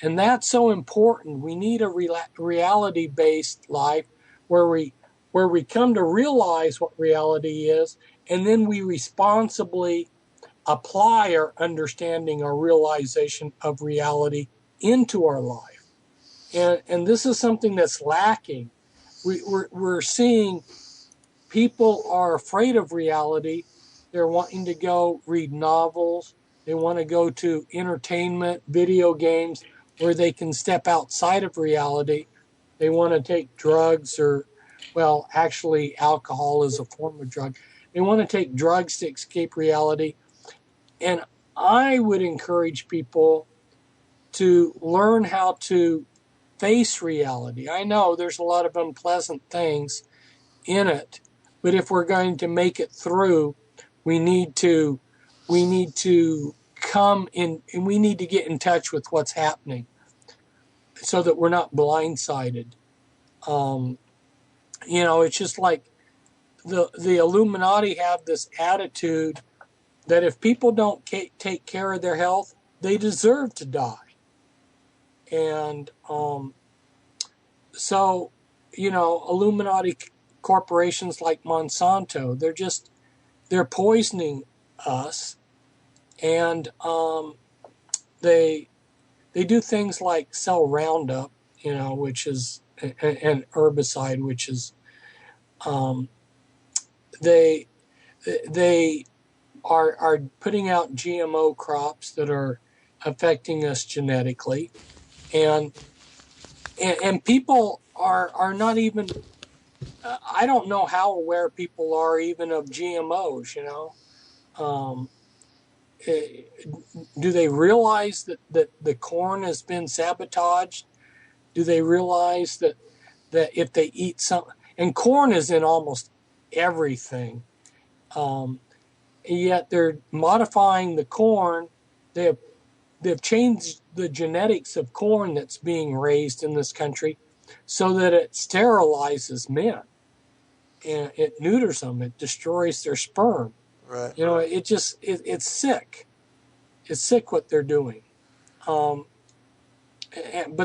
And that's so important. We need a reality-based life where we come to realize what reality is, and then we responsibly apply our understanding or realization of reality into our life. And this is something that's lacking. We're seeing people are afraid of reality. They're wanting to go read novels. They want to go to entertainment, video games, where they can step outside of reality. They want to take drugs or, well, actually alcohol is a form of drug. They want to take drugs to escape reality. And I would encourage people to learn how to face reality. I know there's a lot of unpleasant things in it, but if we're going to make it through, we need to come in, and we need to get in touch with what's happening so that we're not blindsided. You know, it's just like the Illuminati have this attitude that if people don't take care of their health, they deserve to die. And so, you know, Illuminati corporations like Monsanto, they're poisoning us. And they do things like sell Roundup, you know, which is an herbicide, which is they are putting out GMO crops that are affecting us genetically, and people are not even. I don't know how aware people are even of GMOs. You know, do they realize that the corn has been sabotaged? Do they realize that if they eat some, and corn is in almost everything, yet they're modifying the corn. They've changed the genetics of corn that's being raised in this country so that it sterilizes men and it neuters them. It destroys their sperm.
Right.
You know, it's sick. It's sick what they're doing. But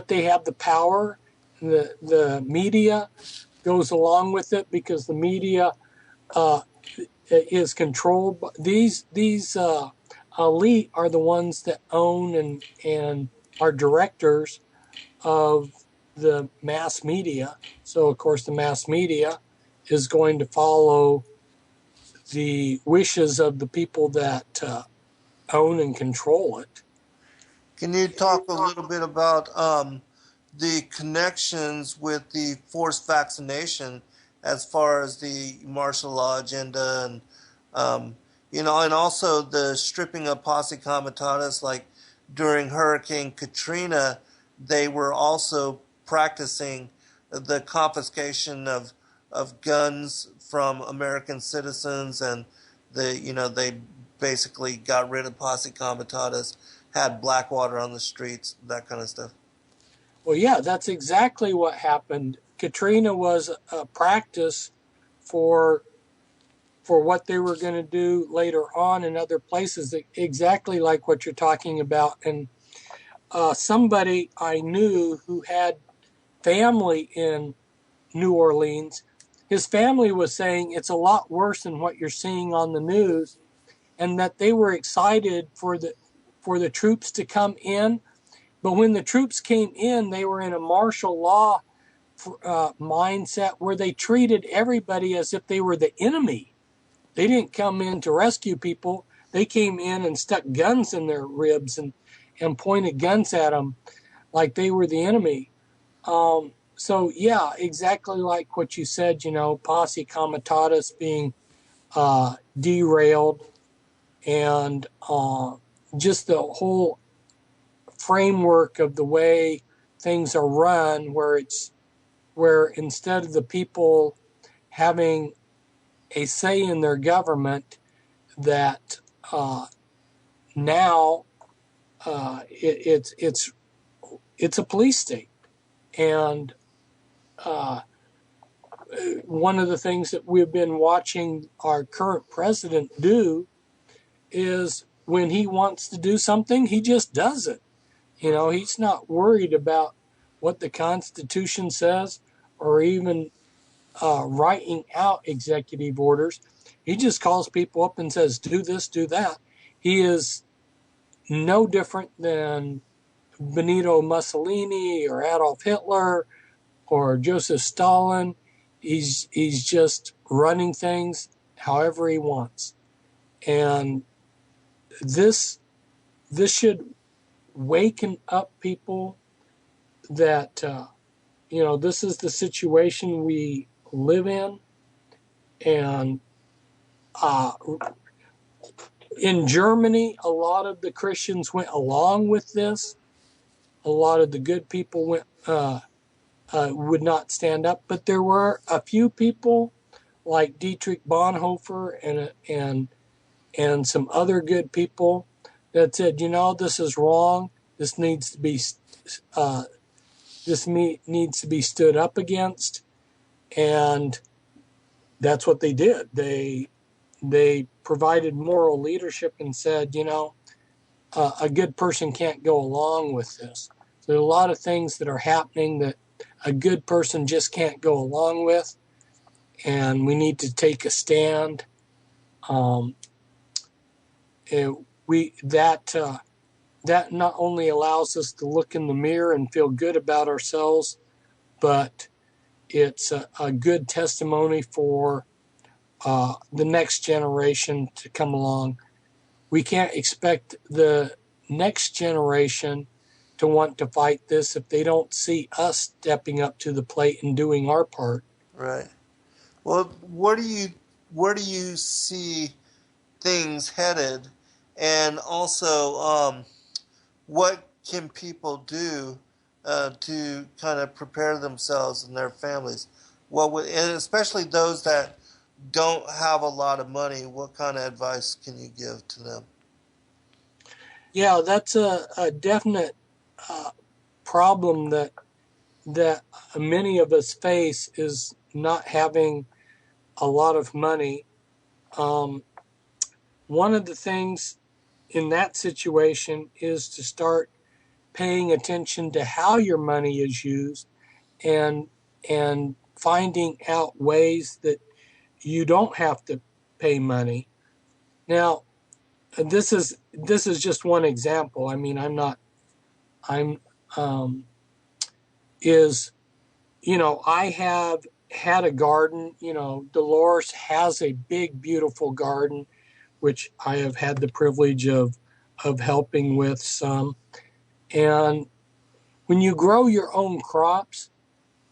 they have the power. The media goes along with it because the media is controlled. These elite are the ones that own and are directors of the mass media. So, of course, the mass media is going to follow the wishes of the people that own and control it.
Can you talk a little bit about the connections with the forced vaccination as far as the martial law agenda and, you know, and also the stripping of posse comitatus, like during Hurricane Katrina, they were also practicing the confiscation of guns from American citizens, and they basically got rid of posse comitatus, had Blackwater on the streets, that kind of stuff.
Well, yeah, that's exactly what happened. Katrina was a practice for what they were going to do later on in other places, exactly like what you're talking about. And somebody I knew who had family in New Orleans, his family was saying it's a lot worse than what you're seeing on the news, and that they were excited for the troops to come in. But when the troops came in, they were in a martial law mindset where they treated everybody as if they were the enemy. They didn't come in to rescue people. They came in and stuck guns in their ribs and pointed guns at them like they were the enemy. So yeah, exactly like what you said, posse comitatus being derailed, and just the whole framework of the way things are run, where instead of the people having a say in their government, that now it's a police state. And one of the things that we've been watching our current president do is when he wants to do something, he just does it. He's not worried about what the Constitution says or even writing out executive orders. He just calls people up and says, do this, do that. He is no different than Benito Mussolini or Adolf Hitler or Joseph Stalin. He's just running things however he wants. And this should waken up people that, this is the situation we live in. And in Germany, a lot of the Christians went along with this. A lot of the good people would not stand up, but there were a few people like Dietrich Bonhoeffer and some other good people that said, this is wrong. This needs to be stood up against, and that's what they did. They provided moral leadership and said, a good person can't go along with this. So there are a lot of things that are happening that a good person just can't go along with, and we need to take a stand. That not only allows us to look in the mirror and feel good about ourselves, but it's a good testimony for the next generation to come along. We can't expect the next generation to want to fight this if they don't see us stepping up to the plate and doing our part.
Right. Well, where do you see things headed, and also what can people do to kind of prepare themselves and their families? And especially those that don't have a lot of money, what kind of advice can you give to them?
Yeah, that's a definite problem that many of us face, is not having a lot of money. One of the things in that situation is to start paying attention to how your money is used, and finding out ways that you don't have to pay money. Now, this is just one example. I mean, I have had a garden. Dolores has a big, beautiful garden, which I have had the privilege of helping with some. And when you grow your own crops,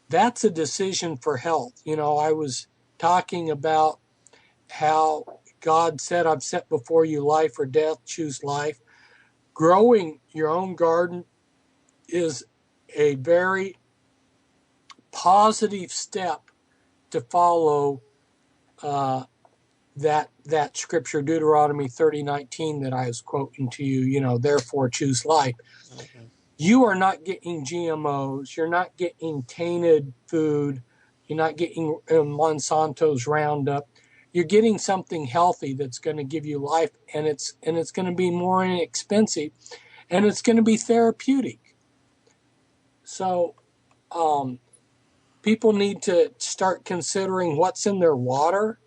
that's a decision for health. I was talking about how God said, I've set before you life or death, choose life. Growing your own garden is a very positive step to follow that scripture, Deuteronomy 30:19, that I was quoting to you, therefore choose life. Mm-hmm. You are not getting GMOs. You're not getting tainted food. You're not getting Monsanto's Roundup. You're getting something healthy that's going to give you life, and it's going to be more inexpensive, and it's going to be therapeutic. So people need to start considering what's in their water.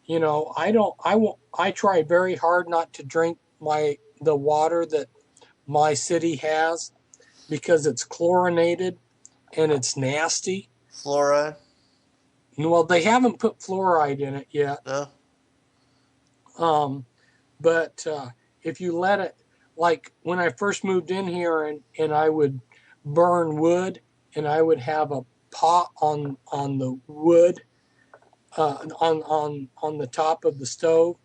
I try very hard not to drink the water that my city has, because it's chlorinated and it's nasty.
Fluoride?
Well, they haven't put fluoride in it yet.
No.
But if you let it, like when I first moved in here and I would burn wood and I would have a pot on the wood, on the top of the stove.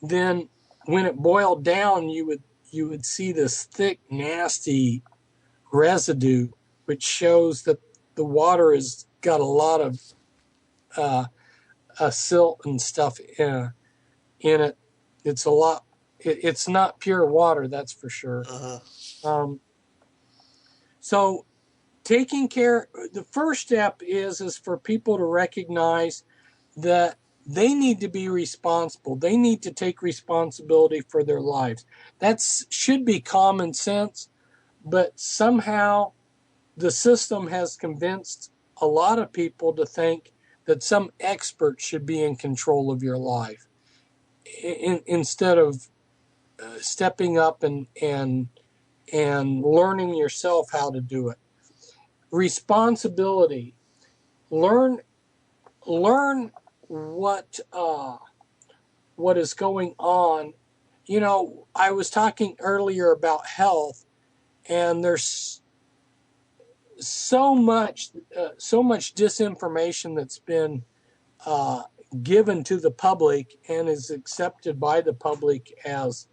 Then when it boiled down, you would see this thick, nasty residue, which shows that the water has got a lot of silt and stuff in it. It's a lot. It's not pure water, that's for sure. So taking care, the first step is for people to recognize that they need to be responsible. They need to take responsibility for their lives. That should be common sense, but somehow the system has convinced a lot of people to think that some expert should be in control of your life instead of stepping up and learning yourself how to do it. Responsibility. Learn what is going on. You know, I was talking earlier about health, and there's so much disinformation that's been given to the public and is accepted by the public as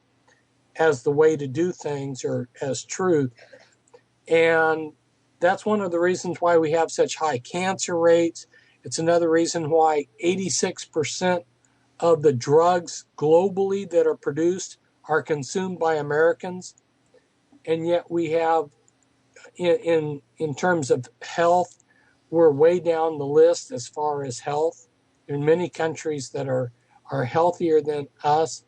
the way to do things or as truth. And that's one of the reasons why we have such high cancer rates. It's another reason why 86% of the drugs globally that are produced are consumed by Americans. And yet we have, in terms of health, we're way down the list as far as health. There are many countries that are healthier than us,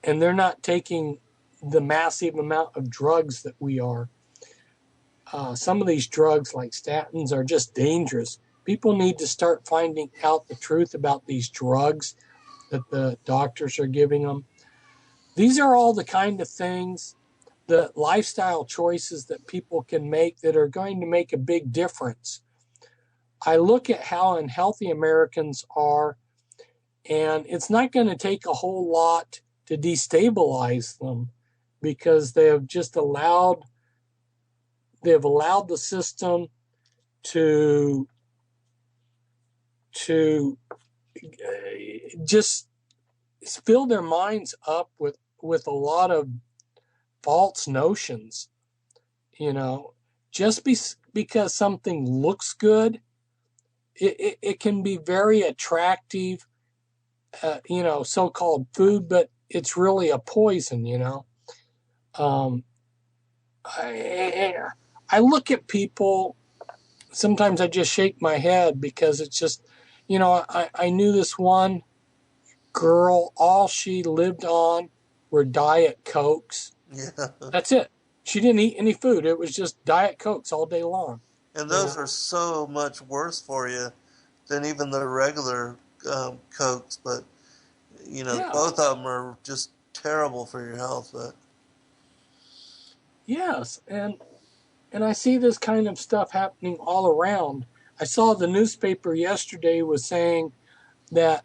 and they're not taking the massive amount of drugs that we are. Some of these drugs, like statins, are just dangerous. People need to start finding out the truth about these drugs that the doctors are giving them. These are all the kind of things, the lifestyle choices that people can make that are going to make a big difference. I look at how unhealthy Americans are, and it's not going to take a whole lot to destabilize them, because they have just allowed the system to just fill their minds up with a lot of false notions. You know, just because something looks good, it can be very attractive, so-called food, but it's really a poison, you know. I look at people, sometimes I just shake my head, because it's just, you know, I knew this one girl, all she lived on were Diet Cokes.
Yeah.
That's it. She didn't eat any food. It was just Diet Cokes all day long.
And those are so much worse for you than even the regular Cokes. But, you know, both of them are just terrible for your health. But
yes, and I see this kind of stuff happening all around. I saw the newspaper yesterday was saying that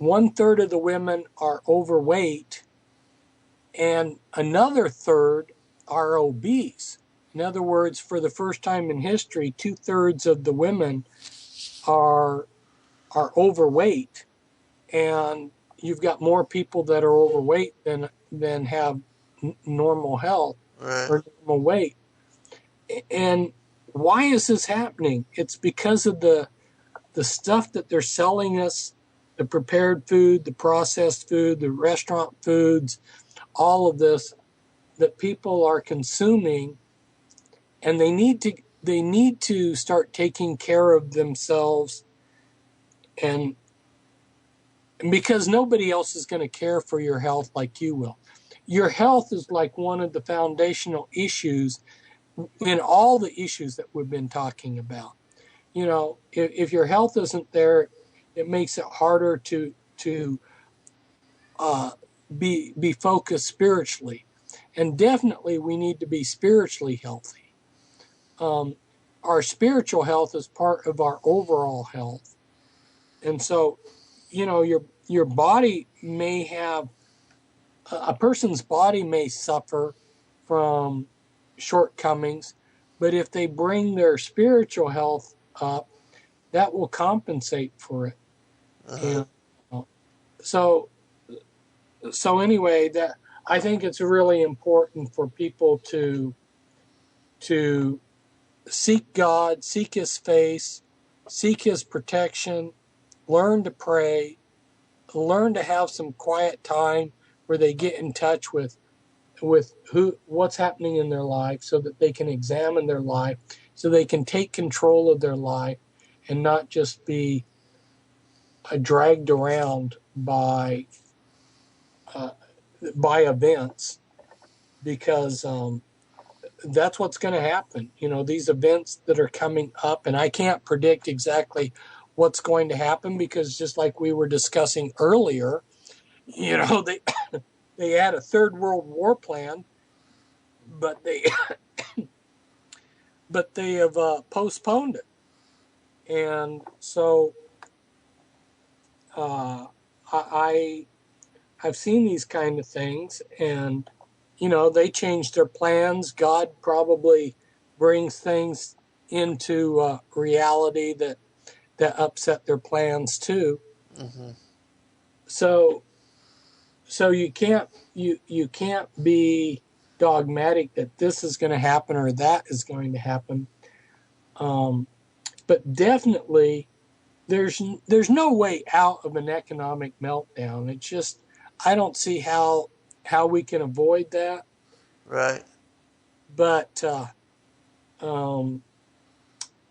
1/3 of the women are overweight and another third are obese. In other words, for the first time in history, 2/3 of the women are overweight, and you've got more people that are overweight than have normal health or normal weight. And why is this happening? It's because of the stuff that they're selling us, the prepared food, the processed food, the restaurant foods, all of this that people are consuming, and they need to start taking care of themselves, and because nobody else is going to care for your health like you will. Your health is like one of the foundational issues in all the issues that we've been talking about. You know, if your health isn't there, it makes it harder to be focused spiritually. And definitely we need to be spiritually healthy. Our spiritual health is part of our overall health. And so, you know, your body may have, a person's body may suffer from shortcomings, But if they bring their spiritual health up, that will compensate for it.
Uh-huh.
And so anyway, that I think it's really important for people to seek God, seek His face, seek His protection, learn to pray, learn to have some quiet time where they get in touch with what's happening in their life, so that they can examine their life, so they can take control of their life and not just be dragged around by events, because that's what's going to happen. These events that are coming up, and I can't predict exactly what's going to happen, because just like we were discussing earlier, they they had a third world war plan, but they have postponed it. And so I've seen these kind of things, and they change their plans. God probably brings things into reality that upset their plans too.
Mm-hmm.
So you can't be dogmatic that this is going to happen or that is going to happen. But definitely, there's no way out of an economic meltdown. It's just, I don't see how we can avoid that.
Right.
But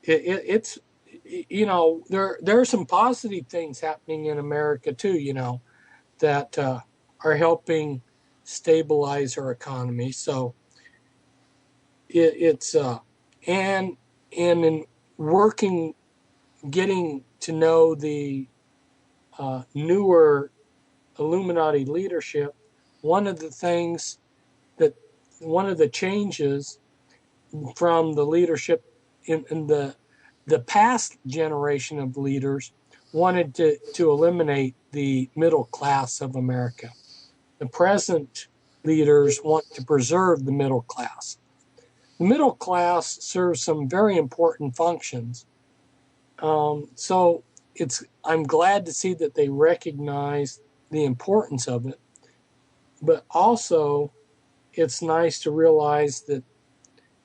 it's there are some positive things happening in America too. That are helping stabilize our economy. So it's and in working, getting to know the newer Illuminati leadership, one of the changes from the leadership in the past generation of leaders wanted to eliminate the middle class of America. The present leaders want to preserve the middle class. The middle class serves some very important functions. So I'm glad to see that they recognize the importance of it, but also it's nice to realize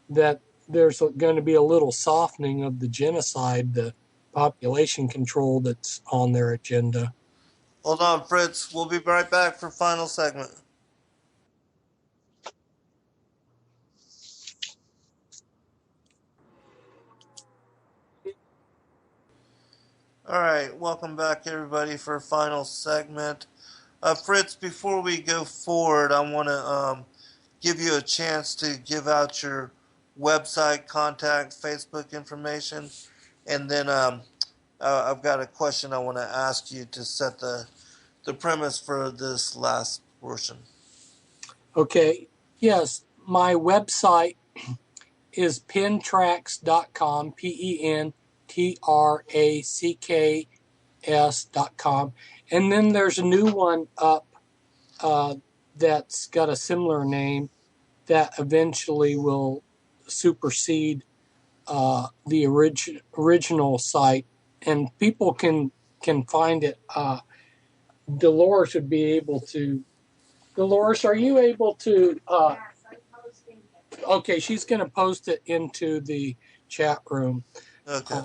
that there's going to be a little softening of the genocide, the population control that's on their agenda.
Hold on, Fritz. We'll be right back for final segment. All right, welcome back, everybody, for a final segment. Fritz, before we go forward, I want to give you a chance to give out your website, contact, Facebook information, and then I've got a question I want to ask you to set the premise for this last portion.
Okay. Yes, my website is pentracks.com, pentracks.com. And then there's a new one up that's got a similar name that eventually will supersede the original site, and people can find it. Dolores would be able to. Dolores, are you able to? Okay, she's going to post it into the chat room.
Okay.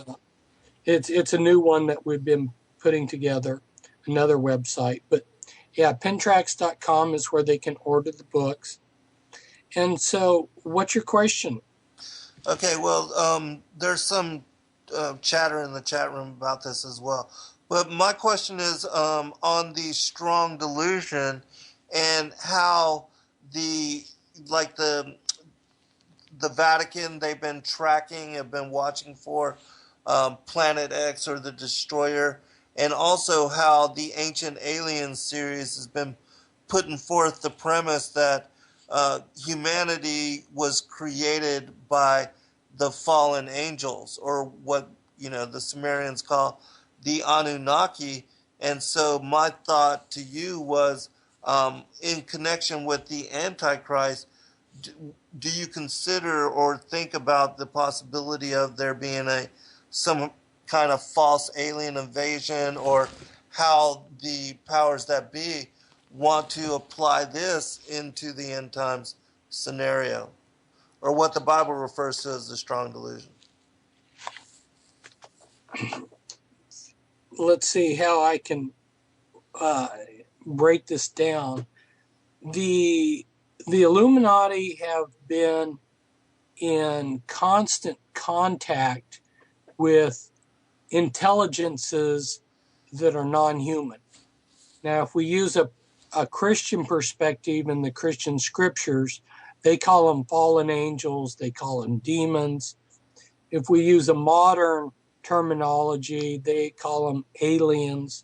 It's a new one that we've been putting together, another website. But yeah, pentracks.com is where they can order the books. And so, what's your question?
Okay, well, there's some chatter in the chat room about this as well. But my question is on the strong delusion and how the Vatican, they've been tracking, have been watching for Planet X or the Destroyer, and also how the Ancient Aliens series has been putting forth the premise that humanity was created by the fallen angels, or what the Sumerians call the Anunnaki. And so my thought to you was, in connection with the Antichrist, do you consider or think about the possibility of there being some kind of false alien invasion, or how the powers that be want to apply this into the end times scenario, or what the Bible refers to as the strong delusion?
Let's see how I can break this down. The Illuminati have been in constant contact with intelligences that are non-human. Now, if we use a Christian perspective in the Christian scriptures, they call them fallen angels, they call them demons. If we use a modern terminology, they call them aliens.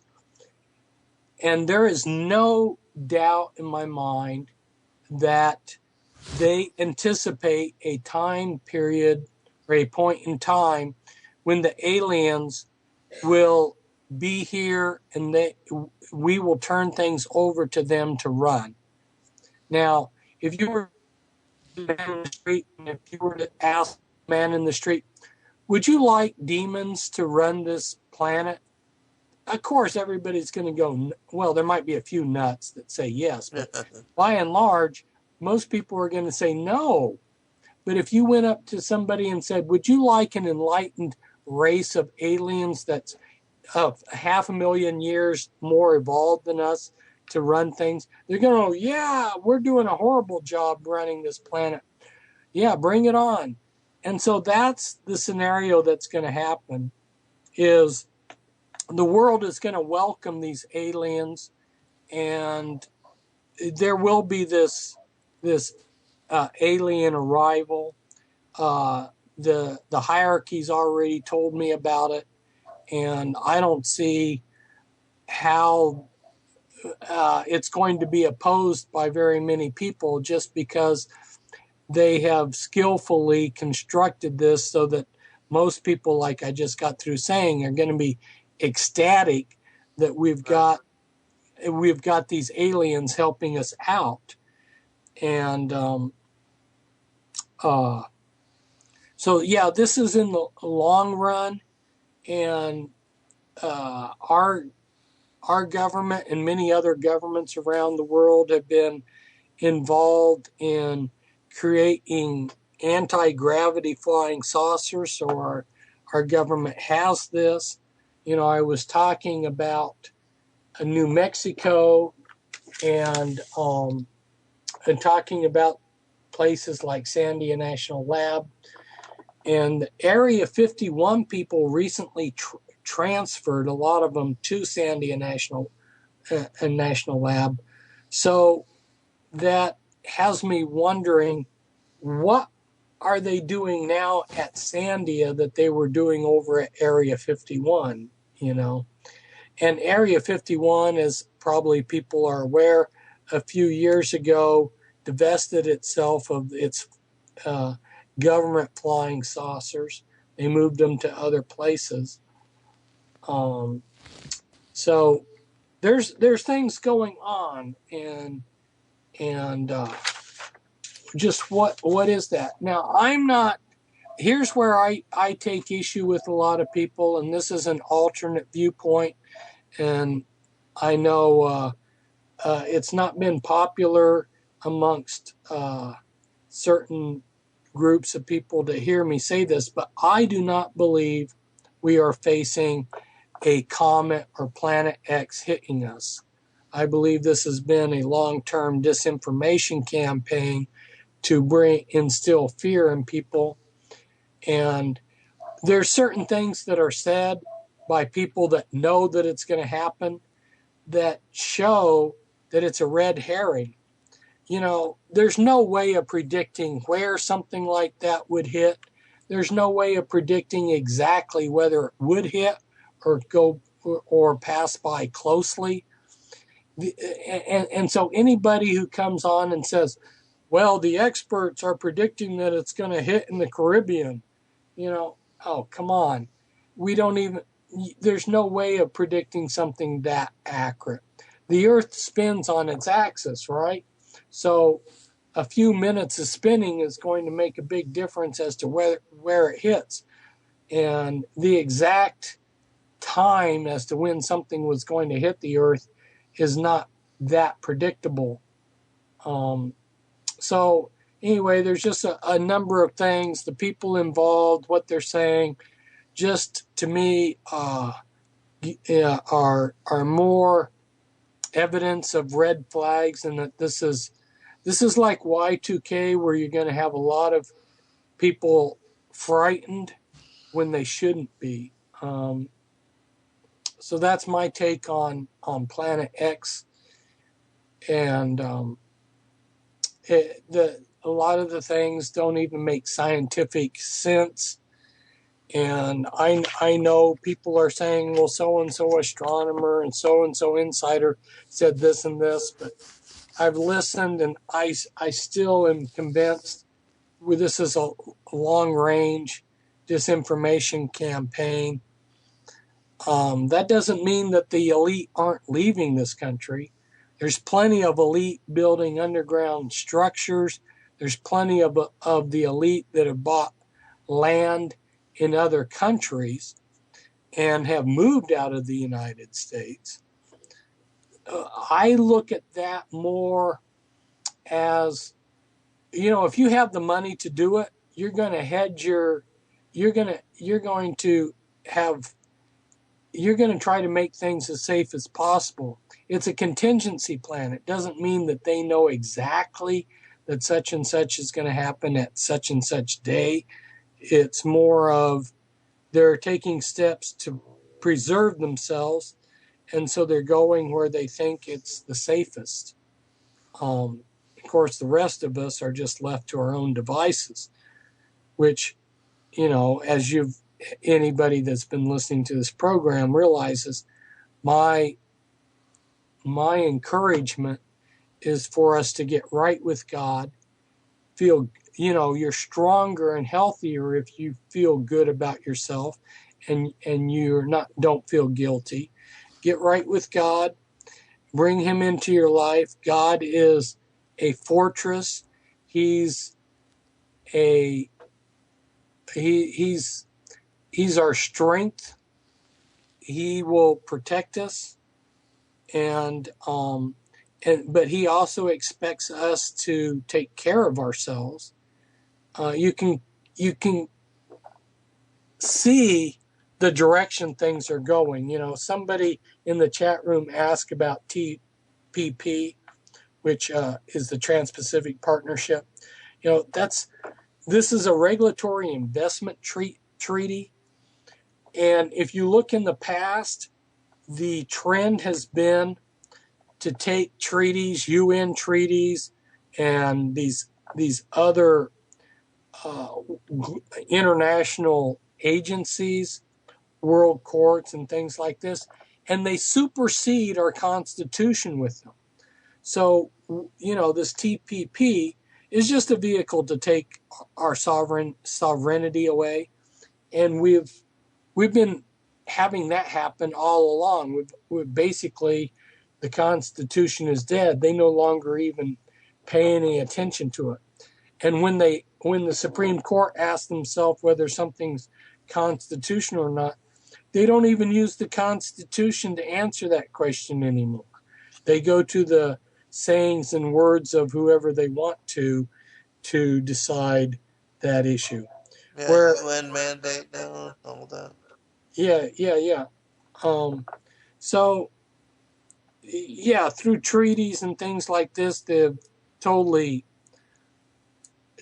And there is no doubt in my mind that they anticipate a time period or a point in time when the aliens will be here and we will turn things over to them to run. Now, if you were in the street, and if you were to ask a man in the street, would you like demons to run this planet? Of course, everybody's going to go, well, there might be a few nuts that say yes, but by and large, most people are going to say no. But if you went up to somebody and said, would you like an enlightened race of aliens that's 500,000 years more evolved than us to run things? They're going to go, yeah, we're doing a horrible job running this planet. Yeah, bring it on. And so that's the scenario that's going to happen, is the world is going to welcome these aliens, and there will be this alien arrival. The hierarchy's already told me about it, and I don't see how it's going to be opposed by very many people, just because they have skillfully constructed this so that most people, like I just got through saying, are going to be ecstatic that we've got these aliens helping us out. And so yeah, this is in the long run, and our government and many other governments around the world have been involved in creating anti-gravity flying saucers. So our government has this. You know, I was talking about New Mexico and talking about places like Sandia National Lab. And Area 51 people recently transferred, a lot of them, to Sandia National Lab. So that has me wondering, what are they doing now at Sandia that they were doing over at Area 51, you know? And Area 51, as probably people are aware, a few years ago divested itself of its government flying saucers. They moved them to other places. So there's things going on, and just what is that? Now, I'm not, here's where I take issue with a lot of people, and this is an alternate viewpoint, and I know it's not been popular amongst certain groups of people to hear me say this, but I do not believe we are facing a comet or Planet X hitting us. I believe this has been a long-term disinformation campaign to instill fear in people. And there's certain things that are said by people that know that it's going to happen that show that it's a red herring. You know, there's no way of predicting where something like that would hit. There's no way of predicting exactly whether it would hit or go or pass by closely. And so anybody who comes on and says, well, the experts are predicting that it's going to hit in the Caribbean, you know, oh, come on. There's no way of predicting something that accurate. The Earth spins on its axis, right? So a few minutes of spinning is going to make a big difference as to where it hits. And the exact time as to when something was going to hit the Earth is not that predictable. So anyway, there's just a number of things, the people involved, what they're saying, just to me are more evidence of red flags, and that this is like Y2K, where you're going to have a lot of people frightened when they shouldn't be. So that's my take on Planet X, and a lot of the things don't even make scientific sense. And I know people are saying, well, so-and-so astronomer and so insider said this and this, but I've listened, and I still am convinced this is a long-range disinformation campaign. That doesn't mean that the elite aren't leaving this country. There's plenty of elite building underground structures. There's plenty of the elite that have bought land in other countries and have moved out of the United States. I look at that more as, if you have the money to do it, you're going to hedge you're going to try to make things as safe as possible. It's a contingency plan. It doesn't mean that they know exactly that such and such is going to happen at such and such day. It's more of they're taking steps to preserve themselves, and so they're going where they think it's the safest. Of course, the rest of us are just left to our own devices, which, as anybody that's been listening to this program realizes, my encouragement is for us to get right with God. Feel, you're stronger and healthier if you feel good about yourself and don't feel guilty. Get right with God. Bring him into your life. God is a fortress. He's our strength. He will protect us, but he also expects us to take care of ourselves. You can see the direction things are going. Somebody in the chat room asked about TPP, which is the Trans-Pacific Partnership. This is a regulatory investment treaty. And if you look in the past, the trend has been to take treaties, UN treaties, and these other international agencies, world courts, and things like this, and they supersede our Constitution with them. So, this TPP is just a vehicle to take our sovereignty away, and we've been having that happen all along. We've basically, the Constitution is dead. They no longer even pay any attention to it. And when the Supreme Court asks themselves whether something's constitutional or not, they don't even use the Constitution to answer that question anymore. They go to the sayings and words of whoever they want to decide that issue.
Yeah, UN mandate now, all that.
Yeah. So, through treaties and things like this, they've totally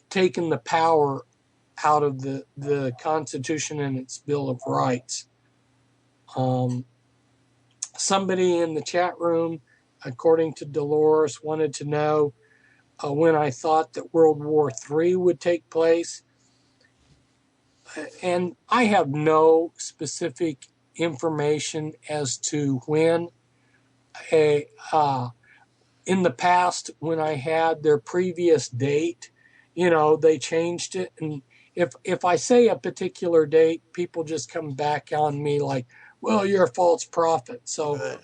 taken the power out of the Constitution and its Bill of Rights. Somebody in the chat room, according to Dolores, wanted to know when I thought that World War III would take place. And I have no specific information as to when. In the past, when I had their previous date, they changed it. And if I say a particular date, people just come back on me like, well, you're a false prophet. So right.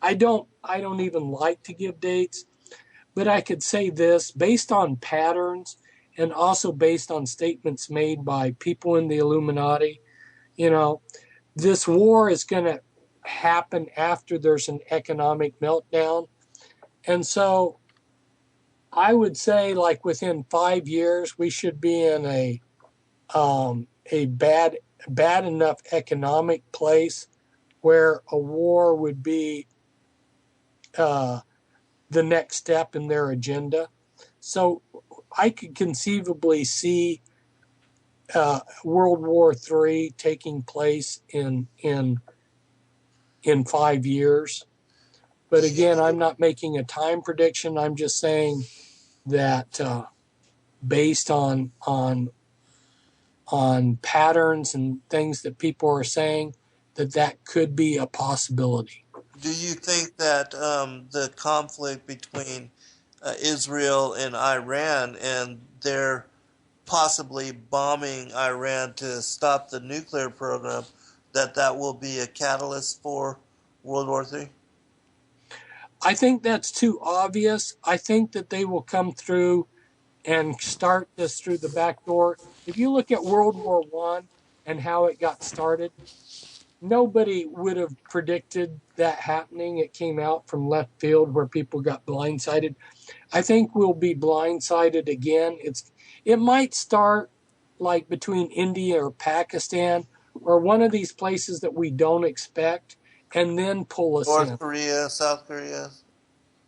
I don't even like to give dates. But I could say this, based on patterns and also based on statements made by people in the Illuminati, you know, this war is going to happen after there's an economic meltdown. And so I would say, like, within 5 years, we should be in a bad enough economic place where a war would be the next step in their agenda. So I could conceivably see World War III taking place in 5 years. But again, I'm not making a time prediction. I'm just saying that based on patterns and things that people are saying, that could be a possibility.
Do you think that the conflict between Israel and Iran and their possibly bombing Iran to stop the nuclear program, that will be a catalyst for World War III?
I think that's too obvious. I think that they will come through and start this through the back door. If you look at World War I and how it got started, nobody would have predicted that happening. It came out from left field where people got blindsided. I think we'll be blindsided again. It might start like between India or Pakistan or one of these places that we don't expect and then pull us in.
North Korea, South Korea.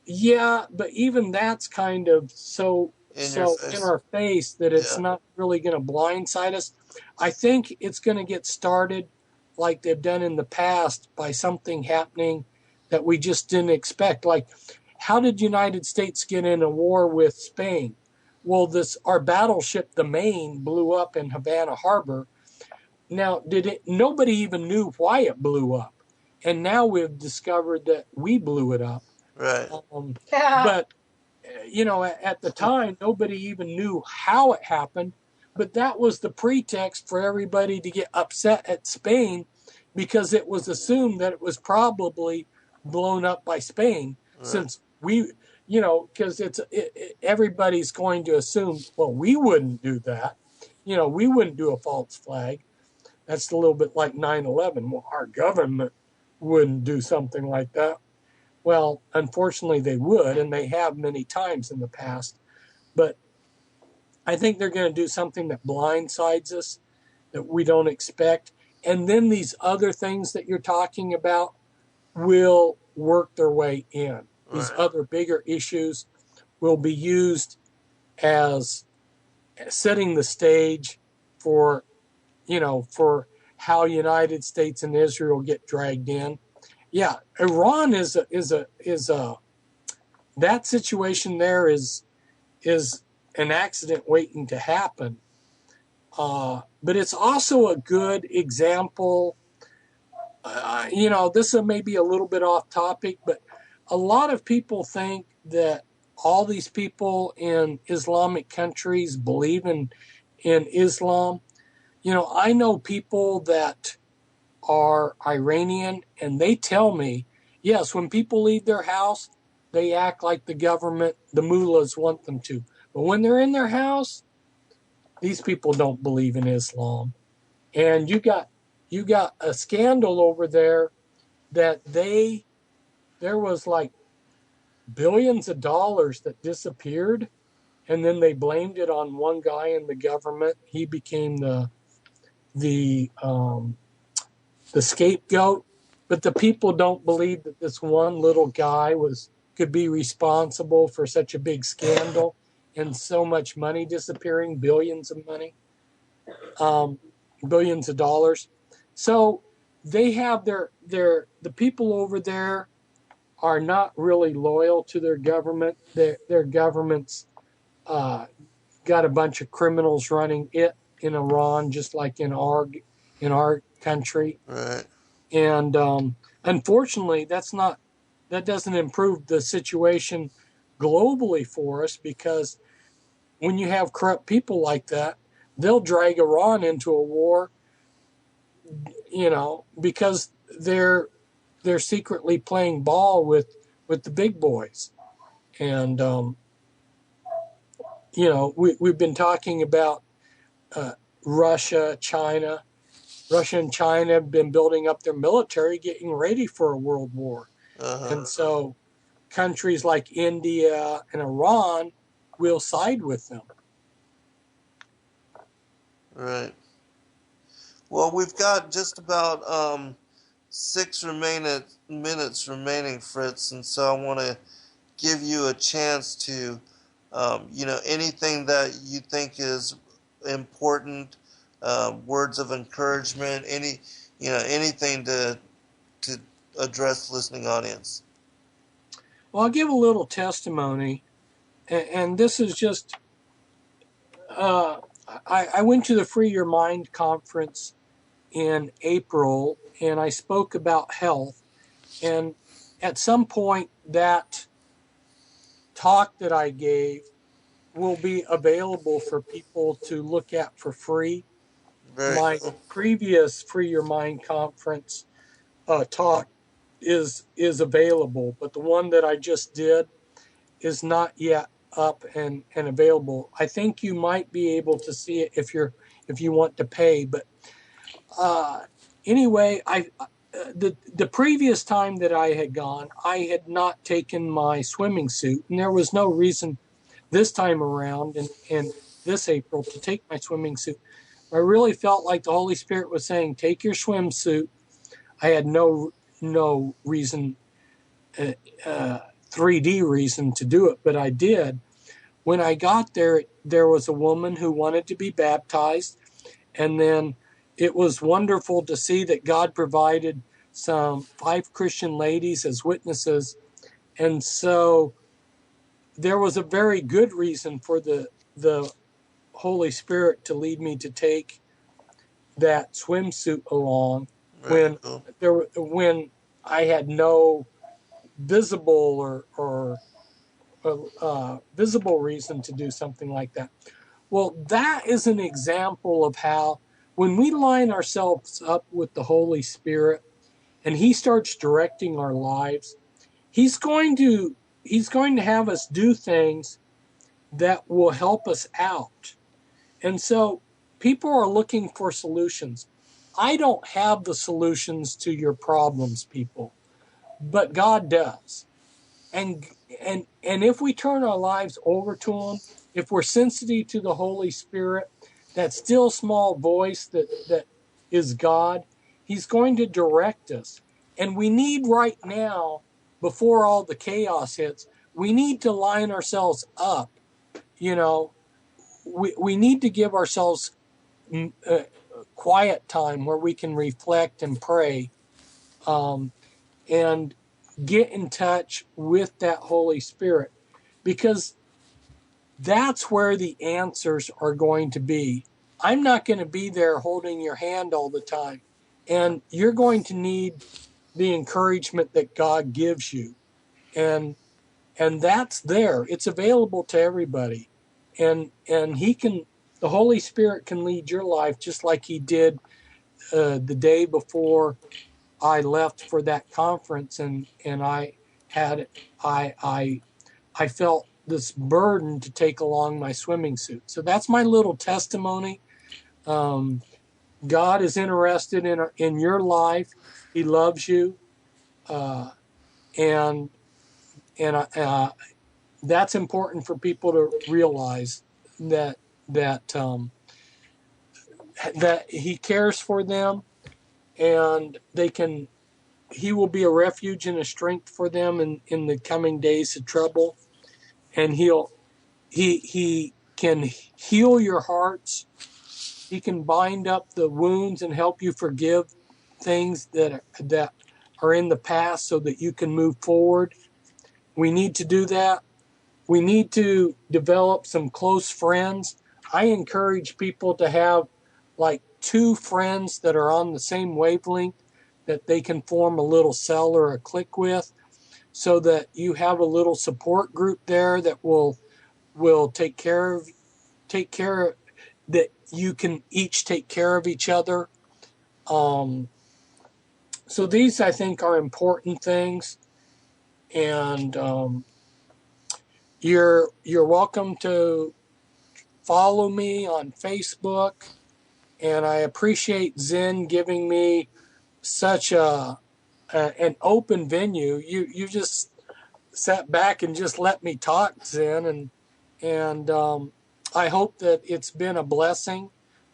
Yeah, but even that's kind of so in our face that it's not really going to blindside us. I think it's going to get started like they've done in the past by something happening that we just didn't expect. Like, how did United States get in a war with Spain? Well, our battleship, the Maine, blew up in Havana Harbor. Now, nobody even knew why it blew up. And now we've discovered that we blew it up.
Right.
But, at the time, nobody even knew how it happened. But that was the pretext for everybody to get upset at Spain because it was assumed that it was probably blown up by Spain, since we, because everybody's going to assume, well, we wouldn't do that. We wouldn't do a false flag. That's a little bit like 9/11. Well, our government wouldn't do something like that. Well, unfortunately, they would, and they have many times in the past. But I think they're going to do something that blindsides us, that we don't expect. And then these other things that you're talking about will work their way in. These other bigger issues will be used as setting the stage for, for how United States and Israel get dragged in. Yeah, Iran is that situation there is an accident waiting to happen. But it's also a good example. This may be a little bit off topic, but a lot of people think that all these people in Islamic countries believe in Islam. I know people that are Iranian, and they tell me, yes, when people leave their house, they act like the government, the mullahs want them to. But when they're in their house, these people don't believe in Islam. And you got a scandal over there that there was like billions of dollars that disappeared, and then they blamed it on one guy in the government. He became the scapegoat, but the people don't believe that this one little guy could be responsible for such a big scandal and so much money disappearing, billions of money, billions of dollars. So they have the people over there are not really loyal to their government. Their government's got a bunch of criminals running it in Iran, just like in our country.
Right.
And unfortunately, that doesn't improve the situation globally for us, because when you have corrupt people like that, they'll drag Iran into a war, because they're secretly playing ball with the big boys. And we've been talking about Russia, China. Russia and China have been building up their military, getting ready for a world war. And so countries like India and Iran will side with them.
Right. Well, we've got just about 6 minutes remaining, Fritz, and so I want to give you a chance to, anything that you think is important, words of encouragement, anything to address the listening audience.
Well, I'll give a little testimony, and this is just, I went to the Free Your Mind conference in April, and I spoke about health, and at some point that talk that I gave will be available for people to look at for free. My previous Free Your Mind conference talk is available, but the one that I just did is not yet up and available. I think you might be able to see it if you want to pay. But anyway, the previous time that I had gone, I had not taken my swimming suit, and there was no reason this time around in this April to take my swimming suit. I really felt like the Holy Spirit was saying, take your swimsuit. I had no reason, 3D reason to do it, but I did. When I got there, there was a woman who wanted to be baptized, and then it was wonderful to see that God provided some 5 Christian ladies as witnesses, and so there was a very good reason for the Holy Spirit to lead me to take that swimsuit along when I had no visible or visible reason to do something like that. Well, that is an example of how when we line ourselves up with the Holy Spirit and He starts directing our lives, He's going to have us do things that will help us out. And so people are looking for solutions. I don't have the solutions to your problems, people, but God does. And if we turn our lives over to Him, if we're sensitive to the Holy Spirit, that still small voice that is God, He's going to direct us. And we need right now, before all the chaos hits, we need to line ourselves up. We need to give ourselves quiet time where we can reflect and pray, and get in touch with that Holy Spirit, because that's where the answers are going to be. I'm not going to be there holding your hand all the time, and you're going to need the encouragement that God gives you, and that's there. It's available to everybody, and the Holy Spirit can lead your life just like He did the day before I left for that conference, and I felt this burden to take along my swimming suit. So that's my little testimony. God is interested in your life. He loves you, and that's important for people to realize that He cares for them, and He will be a refuge and a strength for them in the coming days of trouble, and He can heal your hearts. He can bind up the wounds and help you forgive things that are in the past so that you can move forward. We need to do that. We need to develop some close friends. I encourage people to have like 2 friends that are on the same wavelength that they can form a little cell or a clique with, so that you have a little support group there that will take care that you can each take care of each other. So these, I think, are important things. And You're welcome to follow me on Facebook, and I appreciate Zen giving me such an open venue. You just sat back and just let me talk, Zen, and I hope that it's been a blessing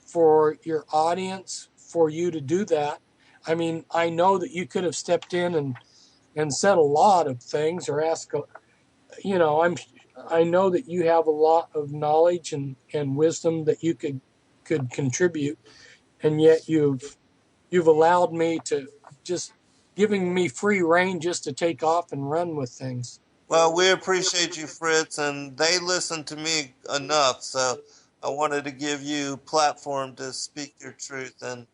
for your audience for you to do that. I mean, I know that you could have stepped in and said a lot of things or asked, you know, I know that you have a lot of knowledge and wisdom that you could contribute, and yet you've allowed me to just giving me free reign just to take off and run with things.
Well, we appreciate you, Fritz, and they listen to me enough, so I wanted to give you platform to speak your truth. And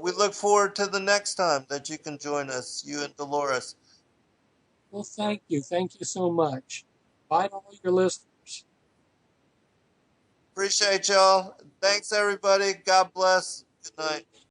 we look forward to the next time that you can join us, you and Dolores.
Well, thank you. Thank you so much. Bye to all your listeners.
Appreciate y'all. Thanks, everybody. God bless. Good night.